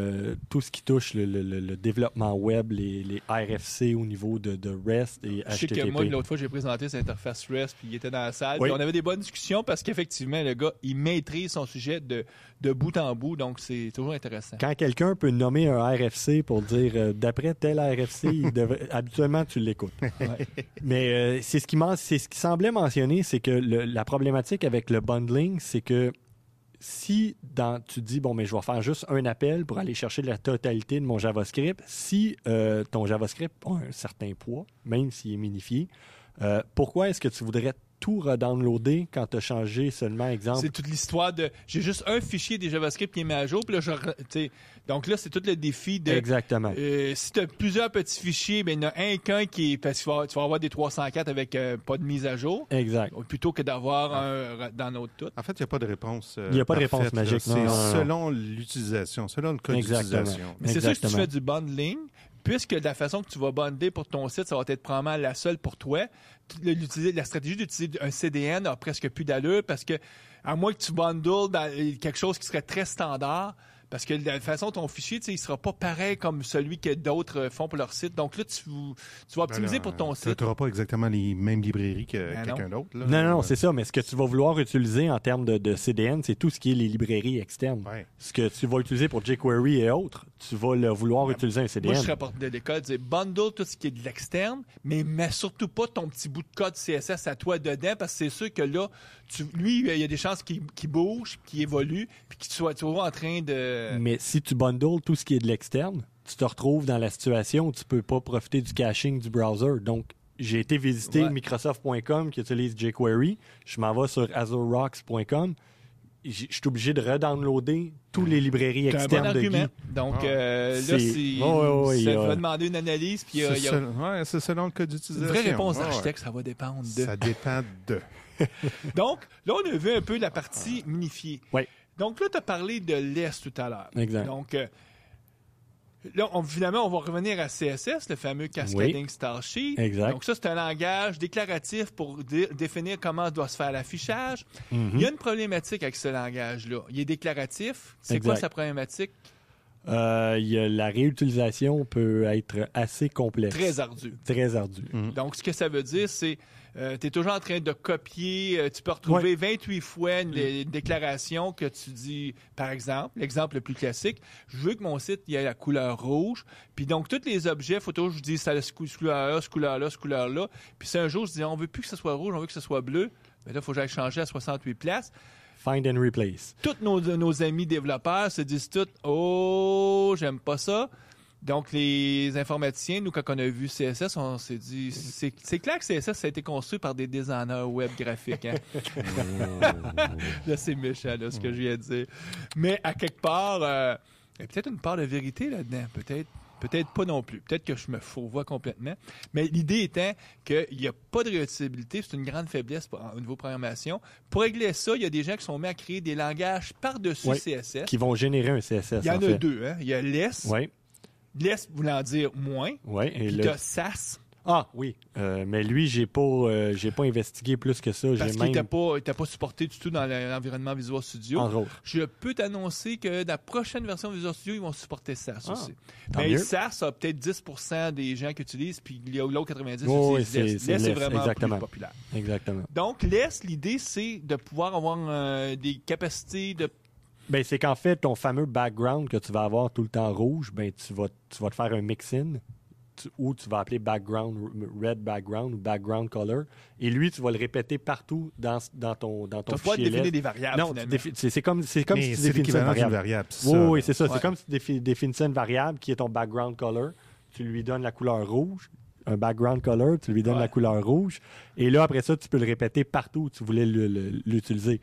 tout ce qui touche le développement web, les RFC au niveau de REST et HTTP. Je sais que moi, l'autre fois, j'ai présenté cette interface REST, puis il était dans la salle. Oui. Puis on avait des bonnes discussions parce qu'effectivement, le gars, il maîtrise son sujet de bout en bout, donc c'est toujours intéressant. Quand quelqu'un peut nommer un RFC pour dire d'après tel RFC, habituellement, tu l'écoutes. Ouais. Mais c'est ce qui semblait mentionner, c'est que la problématique avec le bundling, c'est que si tu dis, bon, mais je vais faire juste un appel pour aller chercher la totalité de mon JavaScript, si ton JavaScript a un certain poids, même s'il est minifié, pourquoi est-ce que tu voudrais tout redownloader quand tu as changé seulement, exemple... C'est toute l'histoire de... J'ai juste un fichier des JavaScript qui est mis à jour, puis là, donc là, c'est tout le défi de... Exactement. Si tu as plusieurs petits fichiers, ben il y en a qu'un qui est... Parce que tu vas avoir des 304 avec pas de mise à jour. Exact. Plutôt que d'avoir un dans notre tout. En fait, il n'y a pas de réponse Il n'y a pas de parfaite, réponse magique. C'est selon l'utilisation, selon le cas d'utilisation. Mais c'est sûr que si tu fais du bundling, puisque la façon que tu vas bundler pour ton site, ça va être probablement la seule pour toi, la stratégie d'utiliser un CDN a presque plus d'allure parce que, à moins que tu bundles quelque chose qui serait très standard, parce que de la façon ton fichier, il ne sera pas pareil comme celui que d'autres font pour leur site. Donc là, tu vas optimiser pour ton site. Tu n'auras pas exactement les mêmes librairies que quelqu'un d'autre. Là. Non, c'est ça. Mais ce que tu vas vouloir utiliser en termes de CDN, c'est tout ce qui est les librairies externes. Ouais. Ce que tu vas utiliser pour jQuery et autres, tu vas vouloir utiliser un CDN. Moi, je serais porté de l'école, dire bundle tout ce qui est de l'externe, mais mets surtout pas ton petit bout de code CSS à toi dedans, parce que c'est sûr que là, lui, il y a des chances qu'il bouge, qu'il évolue, puis qu'il soit toujours en train de Mais si tu bundles tout ce qui est de l'externe, tu te retrouves dans la situation où tu peux pas profiter du caching du browser. Donc, j'ai été visiter Microsoft.com qui utilise jQuery. Je m'en vais sur AzureRocks.com. Je suis obligé de redownloader toutes les librairies C'est un externes bon de argument. Guy. Donc, là, ça va demander une analyse. Puis, C'est selon le code une d'utilisation. vraie réponse d'architecte, ça va dépendre de. Ça dépend de. Donc, là, on a vu un peu la partie minifiée. Oui. Donc, là, tu as parlé de l'ES tout à l'heure. Exact. Donc, là, finalement, on va revenir à CSS, le fameux Cascading Style Sheet. Exact. Donc, ça, c'est un langage déclaratif pour définir comment doit se faire l'affichage. Mhm. Il y a une problématique avec ce langage-là. Il est déclaratif. C'est Exact. quoi sa problématique? La réutilisation peut être assez complexe. Très ardue. Très ardue. Donc, ce que ça veut dire, c'est tu es toujours en train de copier. Tu peux retrouver 28 fois une déclaration que tu dis, par exemple, l'exemple le plus classique, je veux que mon site il ait la couleur rouge. Puis donc, tous les objets, il faut toujours que je dise ça a cette couleur-là, cette couleur-là, cette couleur-là. Puis si un jour, je dis, on veut plus que ce soit rouge, on veut que ce soit bleu, bien là, il faut que j'aille changer à 68 places. Find and replace. Tous nos amis développeurs se disent tous, oh, j'aime pas ça. Donc, les informaticiens, nous, quand on a vu CSS, on s'est dit, c'est clair que CSS, ça a été construit par des designers web graphiques. Hein? Là, c'est méchant, là, ce que je viens de dire. Mais à quelque part, il y a peut-être une part de vérité là-dedans. Peut-être pas non plus. Peut-être que je me fourvoie complètement. Mais l'idée étant qu'il n'y a pas de réutilisabilité. C'est une grande faiblesse au niveau programmation. Pour régler ça, il y a des gens qui sont mis à créer des langages par-dessus CSS. Qui vont générer un CSS. Il y en a deux. Hein? Il y a less. Oui. Less voulant dire moins. Oui. Et Puis t'as SAS. Ah oui, mais lui, j'ai pas investigué plus que ça. Parce qu'il n'était pas supporté du tout dans l'environnement Visual Studio. Entre autres. Je peux t'annoncer que dans la prochaine version de Visual Studio, ils vont supporter SAS aussi. Tant Mais mieux. SAS a peut-être 10% des gens qui utilisent, puis l'autre 90% Oui, utilisent LESS. LESS est vraiment exactement. plus populaire. Exactement. Donc, LESS, l'idée, c'est de pouvoir avoir des capacités de... Ben, c'est qu'en fait, ton fameux background que tu vas avoir tout le temps rouge, ben, tu vas te faire un mix-in ou tu vas appeler background, red background ou background color. Et lui, tu vas le répéter partout dans ton Tu vas fichier. définir des variables, Non, finalement. c'est comme si tu Mais définissais c'est une l'équivalent d'une variable. variable. Oui, c'est ça. Ouais. C'est comme si tu définissais une variable qui est ton background color. Tu lui donnes la couleur rouge. Un background color, tu lui donnes la couleur rouge. Et là, après ça, tu peux le répéter partout où tu voulais l'utiliser.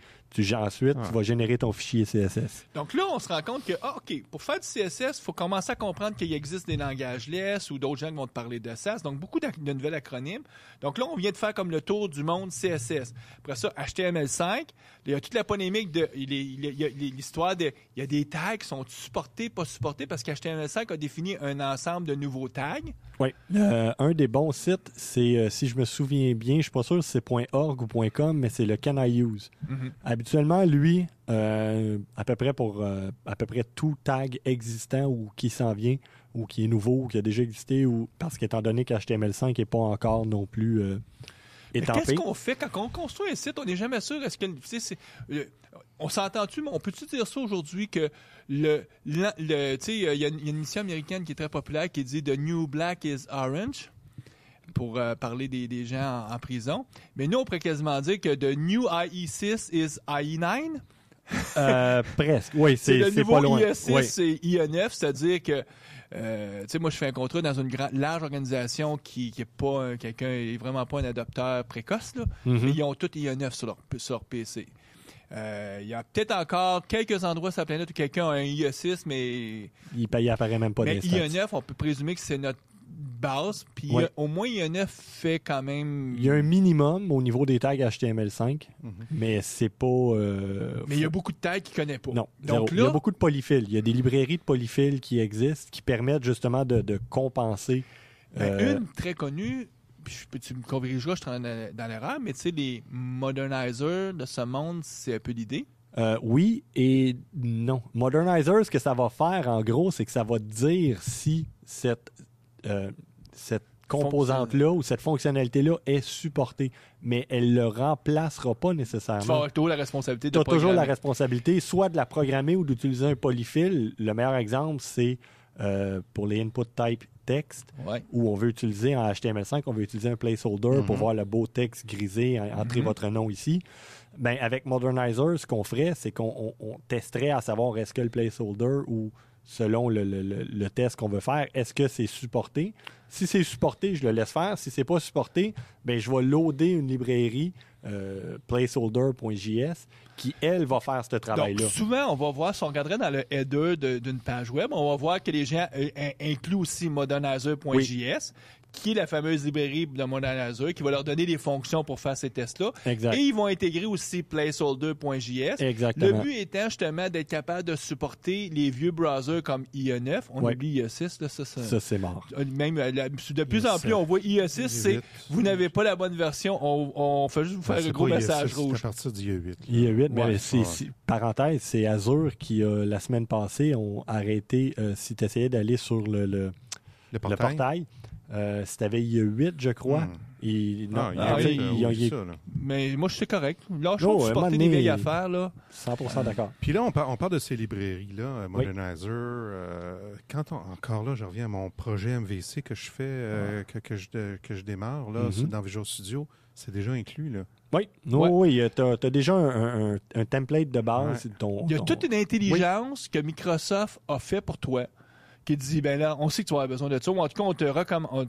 Ensuite, tu vas générer ton fichier CSS. Donc là, on se rend compte que, OK, pour faire du CSS, il faut commencer à comprendre qu'il existe des langages LESS ou d'autres gens qui vont te parler de SAS. Donc, beaucoup de nouvelles acronymes. Donc là, on vient de faire comme le tour du monde CSS. Après ça, HTML5. Il y a toute la polémique de... Il y a l'histoire de... Il y a des tags qui sont supportés, pas supportés, parce qu'HTML5 a défini un ensemble de nouveaux tags. Oui. Un des bons sites, c'est, si je me souviens bien, je ne suis pas sûr si c'est .org ou .com, mais c'est le Can I Use. Habituellement, lui, à peu près tout tag existant ou qui s'en vient, ou qui est nouveau, ou qui a déjà existé, ou parce qu'étant donné qu'HTML5 n'est pas encore non plus étampé. Qu'est-ce qu'on fait quand on construit un site? On n'est jamais sûr. Est-ce que on s'entend-tu, mais on peut-tu dire ça aujourd'hui que il y a une émission américaine qui est très populaire qui dit « The new black is orange » pour parler des gens en prison. Mais nous, on pourrait quasiment dire que « The new IE6 is IE9 ». Presque. Oui, c'est le nouveau pas loin. IE6 Oui. c'est IE9, c'est-à-dire que moi, je fais un contrat dans une large organisation qui est pas quelqu'un, est vraiment pas un adopteur précoce, là, mais ils ont tout IE9 sur leur PC. Il y a peut-être encore quelques endroits sur la planète où quelqu'un a un IE6, mais Il apparaît même pas mais d'instance. IE9, on peut présumer que c'est notre base, puis au moins IE9 fait quand même... Il y a un minimum au niveau des tags HTML5, mais c'est pas... mais il y a beaucoup de tags qu'il ne connaît pas. Non, Donc il y a là, beaucoup de polyfills. Il y a des librairies de polyfills qui existent qui permettent justement de compenser. une très connue, tu me corrigeras, je suis dans l'erreur, mais tu sais, les modernizers de ce monde, c'est un peu l'idée. Oui et non. Modernizer, ce que ça va faire, en gros, c'est que ça va te dire si cette composante-là ou cette fonctionnalité-là est supportée, mais elle ne le remplacera pas nécessairement. Tu vas avoir toujours la responsabilité de Tu as toujours la programmer. responsabilité soit de la programmer ou d'utiliser un polyfill. Le meilleur exemple, c'est pour les input type texte, Ouais. où on veut utiliser en HTML5, on veut utiliser un placeholder pour voir le beau texte grisé, entrer votre nom ici. Ben, avec Modernizer, ce qu'on ferait, c'est qu'on testerait à savoir est-ce que le placeholder ou selon le test qu'on veut faire, est-ce que c'est supporté? Si c'est supporté, je le laisse faire. Si c'est pas supporté, ben, je vais loader une librairie placeholder.js qui, elle, va faire ce travail-là. Donc, souvent, on va voir, si on regarderait dans le header d'une page web, on va voir que les gens incluent aussi modernizer.js, qui est la fameuse librairie de Modernizer, qui va leur donner des fonctions pour faire ces tests-là. Exact. Et ils vont intégrer aussi placeholder.js. Exactement. Le but étant justement d'être capable de supporter les vieux browsers comme IE9. On oublie IE6, là, Ça, c'est mort. Même de plus en plus, on voit IE6, c'est vous n'avez pas la bonne version, on fait juste vous faire un gros message rouge. C'est à partir d'IE8. IE8, mais Ouais. parenthèse, c'est Azure qui, la semaine passée, ont arrêté, si tu essayais d'aller sur le portail, si tu avais IE8, je crois, ça, là. Mais moi, je suis correct. Là, je Non, trouve supporter un des moment vieilles donné, affaires, là. 100% d'accord. Puis là, on parle de ces librairies-là, Modernizer. Encore là, je reviens à mon projet MVC que je fais, que je démarre là, dans Visual Studio. C'est déjà inclus, là. Oui, oui, tu as déjà un template de base. Il y a toute une intelligence que Microsoft a fait pour toi, qui dit, ben là, on sait que tu vas avoir besoin de ça, ou en tout cas, on te recommande.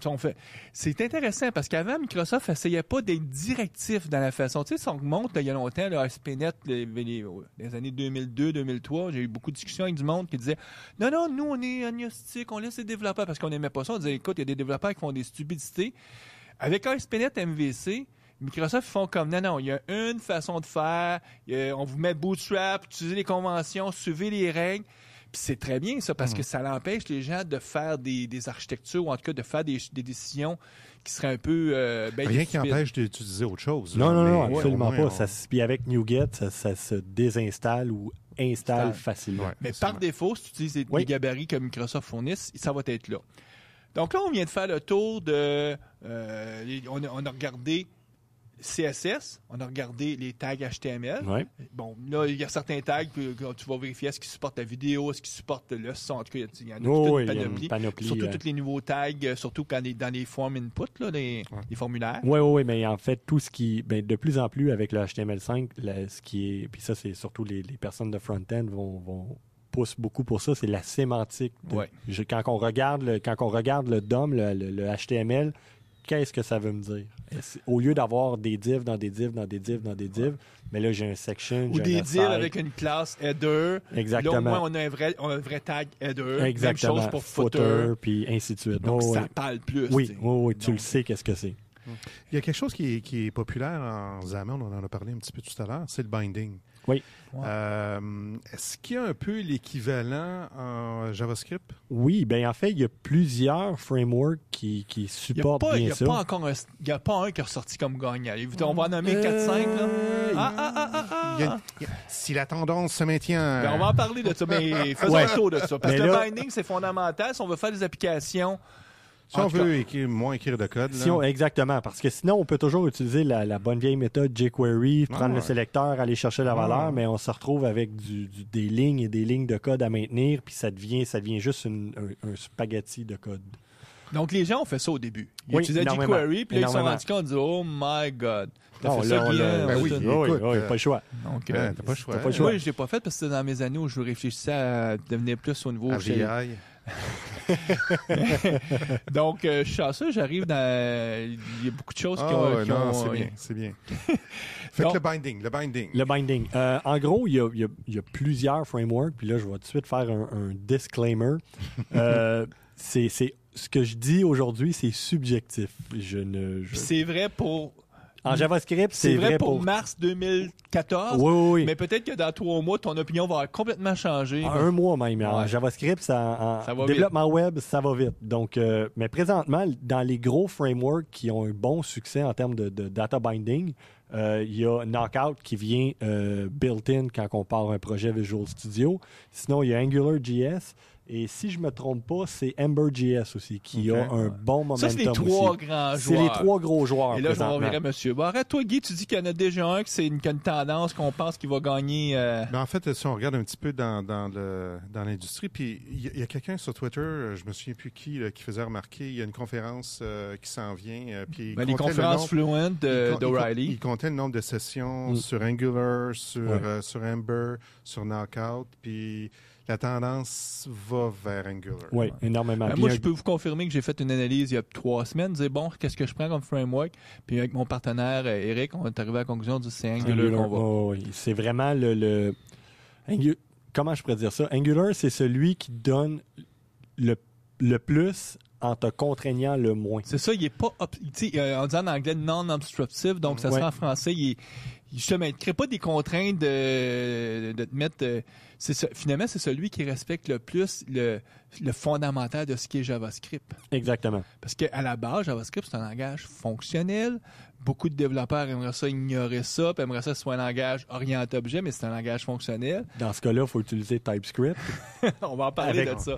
C'est intéressant parce qu'avant, Microsoft n'essayait pas d'être directif dans la façon. Tu sais, si on remonte, là, il y a longtemps, le ASP.NET, les années 2002-2003, j'ai eu beaucoup de discussions avec du monde qui disait, non, nous, on est agnostique, on laisse les développeurs parce qu'on n'aimait pas ça. On disait, écoute, il y a des développeurs qui font des stupidités. Avec ASP.NET MVC, Microsoft font comme, non, il y a une façon de faire, on vous met Bootstrap, utilisez les conventions, suivez les règles. Puis c'est très bien, ça, parce que ça l'empêche les gens de faire des architectures ou en tout cas de faire des décisions qui seraient un peu... Rien qui empêche d'utiliser autre chose. Non, absolument pas. Puis avec NuGet, ça se désinstalle ou installe facilement. Ouais, mais par défaut, si tu utilises les gabarits que Microsoft fournissent, ça va être là. Donc là, on vient de faire le tour de... on a regardé CSS, on a regardé les tags HTML. Ouais. Bon, là, il y a certains tags que tu vas vérifier est-ce qu'ils supportent la vidéo, est-ce qu'ils supportent le son. En tout cas, il y en a toute une panoplie. Surtout tous les nouveaux tags, surtout dans les form input, là, les formulaires. Oui, mais en fait, tout ce qui... Ben, de plus en plus, avec le HTML5, ce qui est... Puis ça, c'est surtout les personnes de front-end vont pousse beaucoup pour ça, c'est la sémantique. Quand on regarde le DOM, le HTML, qu'est-ce que ça veut me dire? Au lieu d'avoir des divs dans des divs, dans des divs, dans des divs, mais là, j'ai un section, ou des divs avec une classe header. Exactement. Là, au moins, on a un vrai tag header. Exactement. Même chose pour footer. Puis ainsi de suite. Donc, ça parle plus. Oui, tu le sais qu'est-ce que c'est. Il y a quelque chose qui est populaire en Xamarin, on en a parlé un petit peu tout à l'heure, c'est le binding. Oui. Est-ce qu'il y a un peu l'équivalent en JavaScript? Oui, bien en fait, il y a plusieurs frameworks qui supportent bien ça. Il n'y a pas un qui est ressorti comme gagnant. On va en nommer 4-5. Si la tendance se maintient... Ben, on va en parler de ça, mais faisons un tour de ça. Parce que le binding, c'est fondamental. Si on veut faire des applications... Si on veut écrire de code. Exactement, parce que sinon, on peut toujours utiliser la bonne vieille méthode jQuery, prendre le sélecteur, aller chercher la valeur, mais on se retrouve avec des lignes et des lignes de code à maintenir, puis ça devient juste un spaghetti de code. Donc, les gens ont fait ça au début. Ils utilisaient jQuery, puis là, ils se sont rendus compte, ils disent « Oh my God! » T'as fait ça bien. Pas le choix. Donc, t'as pas le choix. Moi, je l'ai pas fait parce que c'était dans mes années où je réfléchissais à devenir plus au niveau... AVI. Donc, je suis chanceux, j'arrive dans... Il y a beaucoup de choses qui ont... c'est bien. Fait que le binding. En gros, il y a plusieurs frameworks, puis là, je vais tout de suite faire un disclaimer. C'est ce que je dis aujourd'hui, c'est subjectif. C'est vrai pour... En JavaScript, c'est vrai pour mars 2014. Oui. Mais peut-être que dans 3 mois, ton opinion va complètement changer. Un mois même. En JavaScript, ça va développement vite. Web, ça va vite. Donc, mais présentement, dans les gros frameworks qui ont un bon succès en termes de data binding, il y a Knockout qui vient built-in quand on part un projet Visual Studio. Sinon, il y a AngularJS. Et si je me trompe pas, c'est Ember.js aussi, qui Ok. a un bon momentum Ça, c'est les trois aussi. grands C'est les joueurs. 3 gros joueurs Et là, je vais présentement. revirer monsieur Barrett. Toi, Guy, tu dis qu'il y en a déjà un, que c'est une tendance qu'on pense qu'il va gagner. Ben, en fait, si on regarde un petit peu dans l'industrie, puis il y a quelqu'un sur Twitter, je me souviens plus qui faisait remarquer, il y a une conférence qui s'en vient. Puis il Ben, les comptait le conférences nombre- fluentes d'O'Reilly. Il comptait le nombre de sessions sur Angular, sur Ember, sur Knockout, puis la tendance va vers Angular. Oui, énormément. Ben, Puis moi, un- je peux vous confirmer que j'ai fait une analyse il y a 3 semaines, dire bon, qu'est-ce que je prends comme framework? Puis avec mon partenaire Eric, on est arrivé à la conclusion du c'est Angular qu'on va. oh, oui. C'est vraiment comment je pourrais dire ça? Angular, c'est celui qui donne le plus en te contraignant le moins. C'est ça, il est pas, on dit en anglais non-obstructive, donc ça Ouais. sera en français, justement, il ne crée pas des contraintes de te mettre. Finalement, c'est celui qui respecte le plus le fondamental de ce qui est JavaScript. Exactement. Parce qu'à la base, JavaScript, c'est un langage fonctionnel. Beaucoup de développeurs aimeraient ça ignorer ça, puis aimeraient ça que ce soit un langage orienté objet, mais c'est un langage fonctionnel. Dans ce cas-là, il faut utiliser TypeScript. On va en parler Avec- de ça.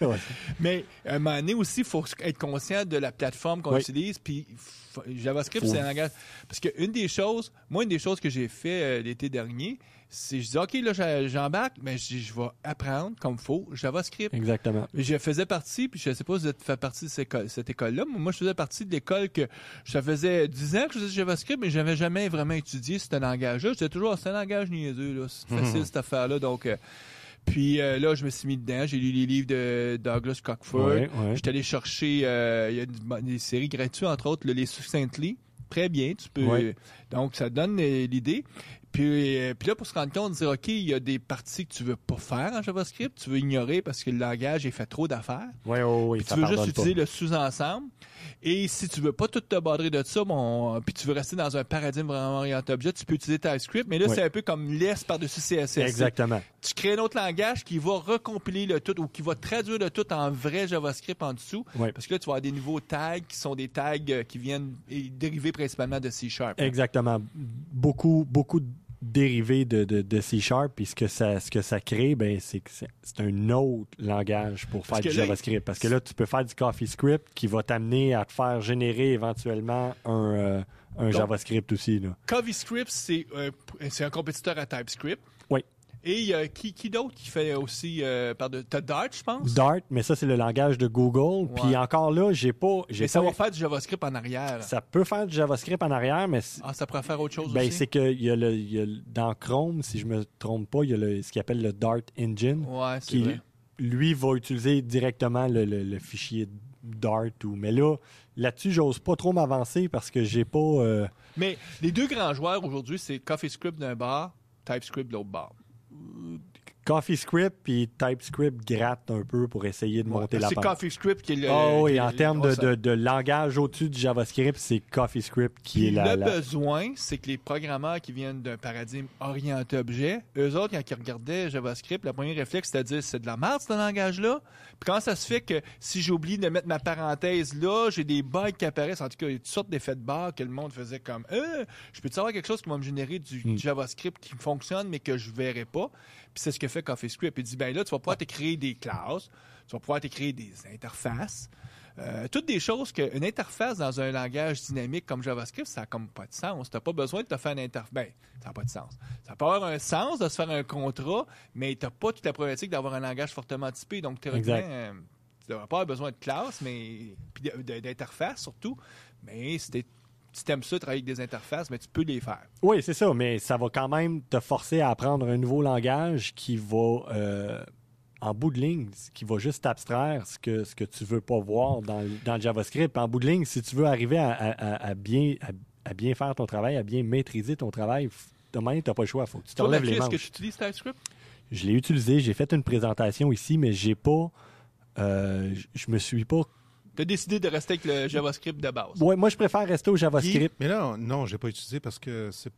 Ouais. Mais à un moment donné aussi, il faut être conscient de la plateforme qu'on Oui. utilise. Puis JavaScript, Faut- c'est un langage. Parce que une des choses que j'ai fait l'été dernier, c'est je dis OK, là, j'embarque, mais je dis, je vais apprendre comme il faut JavaScript. Exactement. Je faisais partie, puis je ne sais pas si vous faites partie de cette école-là, mais moi, je faisais partie de l'école que ça faisait 10 ans que je faisais JavaScript, mais je n'avais jamais vraiment étudié ce langage-là. J'étais toujours, c'est un langage niaiseux, là. C'est facile, cette affaire-là. Donc, puis là, je me suis mis dedans. J'ai lu les livres de Douglas Cockford. Ouais. J'étais allé chercher, il y a des séries gratuites, entre autres, les Succinctly. Très bien, tu peux. Ouais. Donc, ça donne l'idée. Puis là, pour se rendre compte, dire, OK, il y a des parties que tu veux pas faire en JavaScript, tu veux ignorer parce que le langage est fait trop d'affaires. Oui, Puis ça tu veux juste pardonne utiliser pas. le sous-ensemble. Et si tu veux pas tout te badrer de ça, puis tu veux rester dans un paradigme vraiment orienté objet, tu peux utiliser TypeScript. Mais là, Ouais. c'est un peu comme l'ES par-dessus CSS. Exactement. Tu crées un autre langage qui va recompiler le tout ou qui va traduire le tout en vrai JavaScript en dessous. Ouais. Parce que là, tu vas avoir des nouveaux tags qui sont des tags qui viennent dérivés principalement de C#. Exactement. Beaucoup de dérivés de C#, puis ce que ça crée, ben, c'est que c'est un autre langage pour faire Parce du que là, JavaScript. Parce que là, tu peux faire du CoffeeScript qui va t'amener à te faire générer éventuellement un JavaScript aussi. Là. CoffeeScript, c'est un compétiteur à TypeScript. Oui. Et il y a qui d'autre qui fait aussi t'as Dart, je pense? Dart, mais ça, c'est le langage de Google. Ouais. Puis encore là, j'ai Mais ça va faire du JavaScript en arrière. Ça peut faire du JavaScript en arrière, mais Ça pourrait faire autre chose ben, aussi? c'est que il y a dans Chrome, si je me trompe pas, il y a ce qu'il appelle le Dart Engine, Ouais, c'est qui vrai. lui va utiliser directement le fichier Dart. Mais là-dessus, j'ose pas trop m'avancer parce que j'ai pas... Mais les deux grands joueurs aujourd'hui, c'est CoffeeScript d'un bar, TypeScript de l'autre bar. CoffeeScript puis TypeScript gratte un peu pour essayer de monter la C'est pente. CoffeeScript qui est le... Oui, qui est en le- termes on s'en- de langage au-dessus du JavaScript, c'est CoffeeScript qui est le besoin, c'est que les programmeurs qui viennent d'un paradigme orienté objet, eux autres, quand ils regardaient JavaScript, le premier réflexe, c'était de dire c'est de la merde, ce langage-là. Puis quand ça se fait que si j'oublie de mettre ma parenthèse là, j'ai des bugs qui apparaissent, en tout cas, il y a toutes sortes d'effets de barre que le monde faisait comme je peux savoir quelque chose qui va me générer du JavaScript qui fonctionne, mais que je verrai pas. Puis c'est ce que fait CoffeeScript. Il dit ben là, tu vas pouvoir te créer des classes, tu vas pouvoir te créer des interfaces. Toutes des choses qu'une interface dans un langage dynamique comme JavaScript, ça n'a comme pas de sens. Tu n'as pas besoin de te faire une interface. Ben, ça n'a pas de sens. Ça peut avoir un sens de se faire un contrat, mais tu n'as pas toute la problématique d'avoir un langage fortement typé. Donc, théoriquement, tu ne devrais pas avoir besoin de classe, mais puis d'interface surtout. Mais si tu aimes ça, travailler avec des interfaces, mais tu peux les faire. Oui, c'est ça, mais ça va quand même te forcer à apprendre un nouveau langage qui va, en bout de ligne, qui va juste t'abstraire ce que tu veux pas voir dans le JavaScript. En bout de ligne, si tu veux arriver à bien faire ton travail, à bien maîtriser ton travail, de manière, tu n'as pas le choix. Il faut que tu te Toi, relèves Mathieu, les est-ce manches. que tu utilises TypeScript? Je l'ai utilisé, j'ai fait une présentation ici, mais j'ai pas... je me suis pas... Tu as décidé de rester avec le JavaScript de base. Ouais, moi, je préfère rester au JavaScript. Mais là, non, j'ai pas utilisé parce que c'est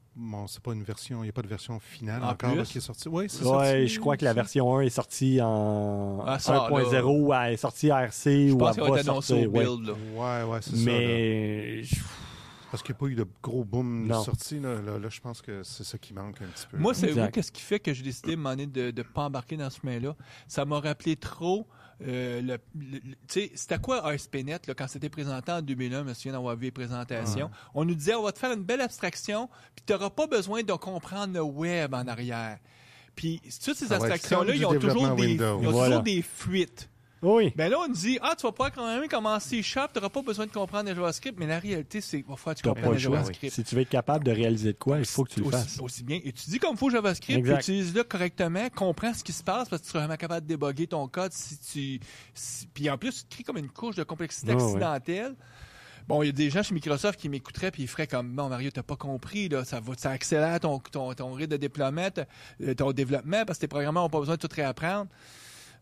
pas une version, il n'y a pas de version finale En encore là, plus? qui est sortie. Oui, c'est Ouais, sorti. je crois que la version 1 est sortie en Ah, ça, 1.0 ou elle est sortie RC Je ou pense elle qu'il va va être annoncé sortir. au Ouais. build. Là. Ouais, c'est ça. Mais Parce qu'il n'y a pas eu de gros boom Non. sorti. Là, je pense que c'est ça qui manque un petit peu. Moi, c'est Exact. vous, qu'est-ce qui fait que j'ai décidé à un moment donné de ne pas embarquer dans ce chemin-là? Ça m'a rappelé trop tu sais, c'était quoi ASP.NET là, quand c'était présenté en 2001, je me souviens d'avoir vu les présentations. Ouais. On nous disait, on va te faire une belle abstraction, puis tu n'auras pas besoin de comprendre le web en arrière. Puis toutes ces Ça va être abstractions-là, comme ils du ont toujours développement Windows. toujours Voilà. des fuites. Oui. Ben là, on nous dit, tu vas pouvoir quand même commencer C#, tu n'auras pas besoin de comprendre le JavaScript, mais la réalité, c'est qu'il va falloir que tu Tu n'as comprennes pas le le choix. JavaScript. Si tu veux être capable de réaliser de quoi, il faut que tu le fasses. Aussi bien étudie comme il faut JavaScript, Exact. utilise-le correctement, comprends ce qui se passe parce que tu seras vraiment capable de débugger ton code puis en plus, tu te crées comme une couche de complexité Ah, ouais. accidentelle. Bon, il y a des gens chez Microsoft qui m'écouteraient puis ils feraient comme bon Mario, t'as pas compris là, ça accélère ton rythme de déploiement, ton développement parce que tes programmeurs n'ont pas besoin de tout réapprendre.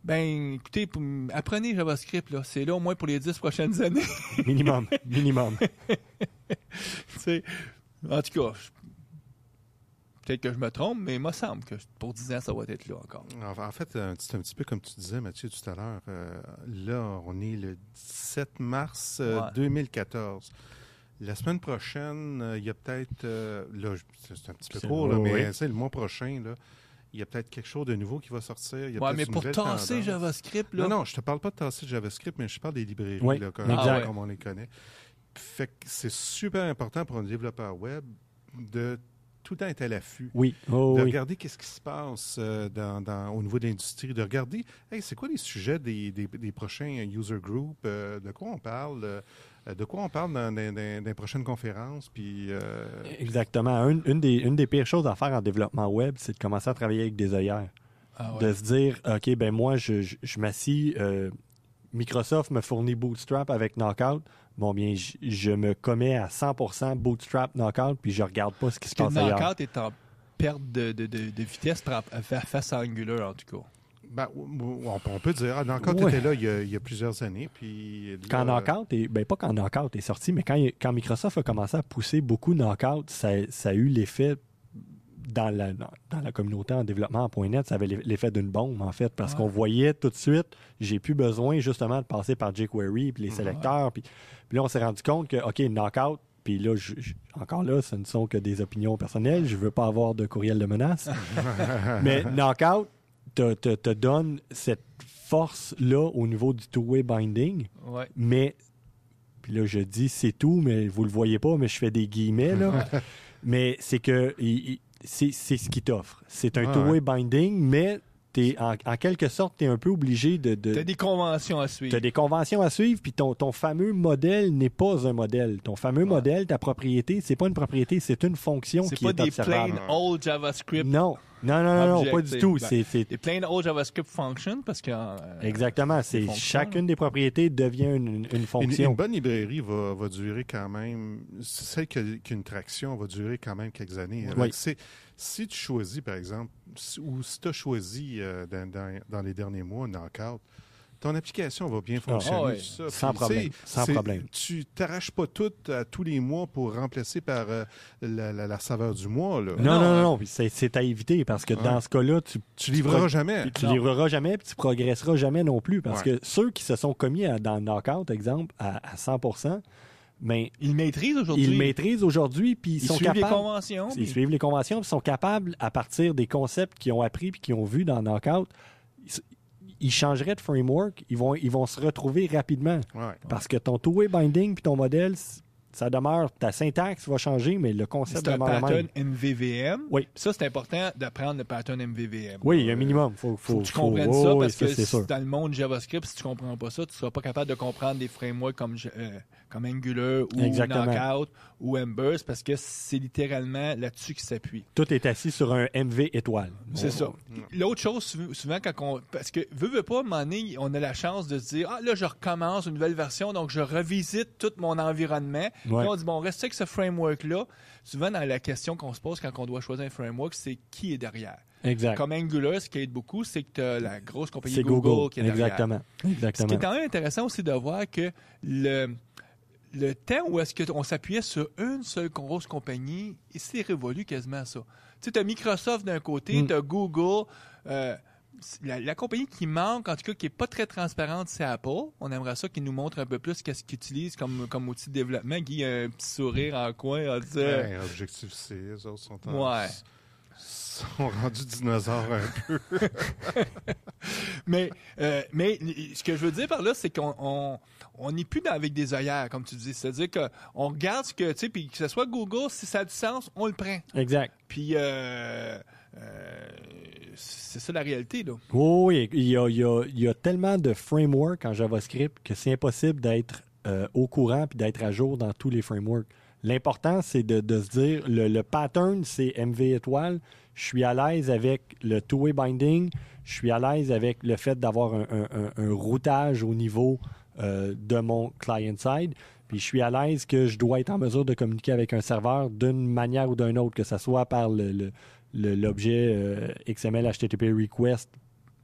Ben, écoutez, apprenez JavaScript là, c'est là au moins pour les 10 prochaines années. Minimum. Tu sais, en tout cas, peut-être que je me trompe, mais il me semble que pour 10 ans, ça va être là encore. En fait, c'est un petit peu comme tu disais, Mathieu, tout à l'heure. Là, on est le 17 mars Ouais. 2014. La semaine prochaine, il y a peut-être... là, c'est un petit peu C'est court, là, long, mais oui. c'est le mois prochain, là. Il y a peut-être quelque chose de nouveau qui va sortir. Il y a Ouais, peut-être mais une pour nouvelle tasser tendance. JavaScript, là. Non, je te parle pas de tasser JavaScript, mais je parle des librairies, Oui, là, exact. comme on les connaît. Fait que c'est super important pour un développeur web de tout le temps être à l'affût. Oui. Oh, De oui. regarder qu'est-ce qui se passe au niveau de l'industrie, de regarder, hey, c'est quoi les sujets des prochains user groups, de quoi on parle dans les prochaines conférences, puis Exactement. Une des pires choses à faire en développement web, c'est de commencer à travailler avec des œillères. Ah ouais. De se dire, OK, ben moi, je m'assis, Microsoft me fournit Bootstrap avec Knockout. Bon, bien, je me commets à 100% Bootstrap Knockout, puis je regarde pas ce qui se Parce passe que ailleurs. Knockout est en perte de vitesse face à Angular, en tout cas. ben, on peut dire, encore tu Ouais. étais là il y a plusieurs années, puis Quand là, Knockout pas quand Knockout est sorti, mais quand Microsoft a commencé à pousser beaucoup Knockout, ça a eu l'effet dans la communauté en développement en .NET, ça avait l'effet d'une bombe, en fait, parce qu'on voyait tout de suite, j'ai plus besoin justement de passer par jQuery puis les sélecteurs. Puis là, on s'est rendu compte que, OK, Knockout, puis là, encore là, ce ne sont que des opinions personnelles, je veux pas avoir de courriel de menace, mais Knockout te donne cette force-là au niveau du two-way binding, Ouais. mais, puis là, je dis c'est tout, mais vous le voyez pas, mais je fais des guillemets, là. Mais c'est que c'est ce qu'il t'offre. C'est un Ah, two-way binding, mais en quelque sorte, tu es un peu obligé de T'as des conventions à suivre. tu as des conventions à suivre, puis ton fameux modèle n'est pas un modèle. Ton fameux modèle, ta propriété, c'est pas une propriété, c'est une fonction C'est qui pas est des observable. plain old JavaScript. Non, Object, pas du tout. ben, C'est Des plain old JavaScript functions parce que. exactement. C'est fonctions, chacune des propriétés devient une Une fonction. bonne librairie va durer quand même, celle qui a une traction va durer quand même quelques années. Oui. Si tu choisis, par exemple, ou si tu as choisi dans les derniers mois Knockout, ton application va bien fonctionner. ouais. tout ça. Sans Puis, problème, tu sais, sans problème. Tu t'arraches pas tout à tous les mois pour remplacer par la saveur du mois. Là. Non. Puis c'est à éviter parce que dans ce cas-là, Tu livreras jamais. puis tu Non. livreras jamais, puis tu progresseras jamais non plus. Parce Ouais. que ceux qui se sont commis dans Knockout, exemple, à 100%, mais Ils maîtrisent aujourd'hui. ils maîtrisent aujourd'hui, puis ils Ils sont suivent les capables. conventions. Ils puis- suivent les conventions, puis sont capables, à partir des concepts qu'ils ont appris puis qu'ils ont vus dans Knockout, ils changeraient de framework, ils vont se retrouver rapidement. Ouais. Parce que ton two-way binding puis ton modèle, ça demeure, ta syntaxe va changer, mais le concept C'est un demeure le pattern même. MVVM. Oui. Ça, c'est important d'apprendre le pattern MVVM. Oui, il y a un minimum. Faut que tu comprennes oh, ça oui, parce que c'est sûr. dans le monde JavaScript, si tu comprends pas ça, tu seras pas capable de comprendre des frameworks comme Angular ou Exactement. Knockout ou Embers parce que c'est littéralement là-dessus qu'ils s'appuient. Tout est assis sur un MV étoile. C'est ça. L'autre chose, souvent, parce que, veut pas, à un moment donné, on a la chance de se dire, là, je recommence une nouvelle version, donc je revisite tout mon environnement. Puis Ouais. on dit, bon, on reste avec ce framework-là. Souvent, dans la question qu'on se pose quand on doit choisir un framework, c'est qui est derrière. Exact. Comme Angular, ce qui aide beaucoup, c'est que tu as la grosse compagnie C'est Google qui est derrière. Exactement. Ce qui Exactement. est quand même intéressant aussi de voir que le temps où est-ce qu'on s'appuyait sur une seule grosse compagnie, il s'est révolu quasiment à ça. Tu sais, tu as Microsoft d'un côté, tu as Google, la compagnie qui manque, en tout cas qui n'est pas très transparente, c'est Apple. On aimerait ça qu'ils nous montrent un peu plus qu'est-ce qu'ils utilisent comme outil de développement. Guy a un petit sourire en coin en disant... Ouais, Objective-C, les autres sont rendus dinosaures un peu. mais ce que je veux dire par là, c'est qu'on n'est plus avec des œillères, comme tu dis. C'est-à-dire qu'on regarde ce que, tu sais, puis que ce soit Google, si ça a du sens, on le prend. Exact. Puis, c'est ça la réalité, là. Oui, il y a tellement de frameworks en JavaScript que c'est impossible d'être au courant puis d'être à jour dans tous les frameworks. L'important, c'est de se dire, le pattern, c'est MV étoile. Je suis à l'aise avec le two-way binding. Je suis à l'aise avec le fait d'avoir un routage au niveau de mon client-side. Puis je suis à l'aise que je dois être en mesure de communiquer avec un serveur d'une manière ou d'une autre, que ce soit par l'objet XML HTTP request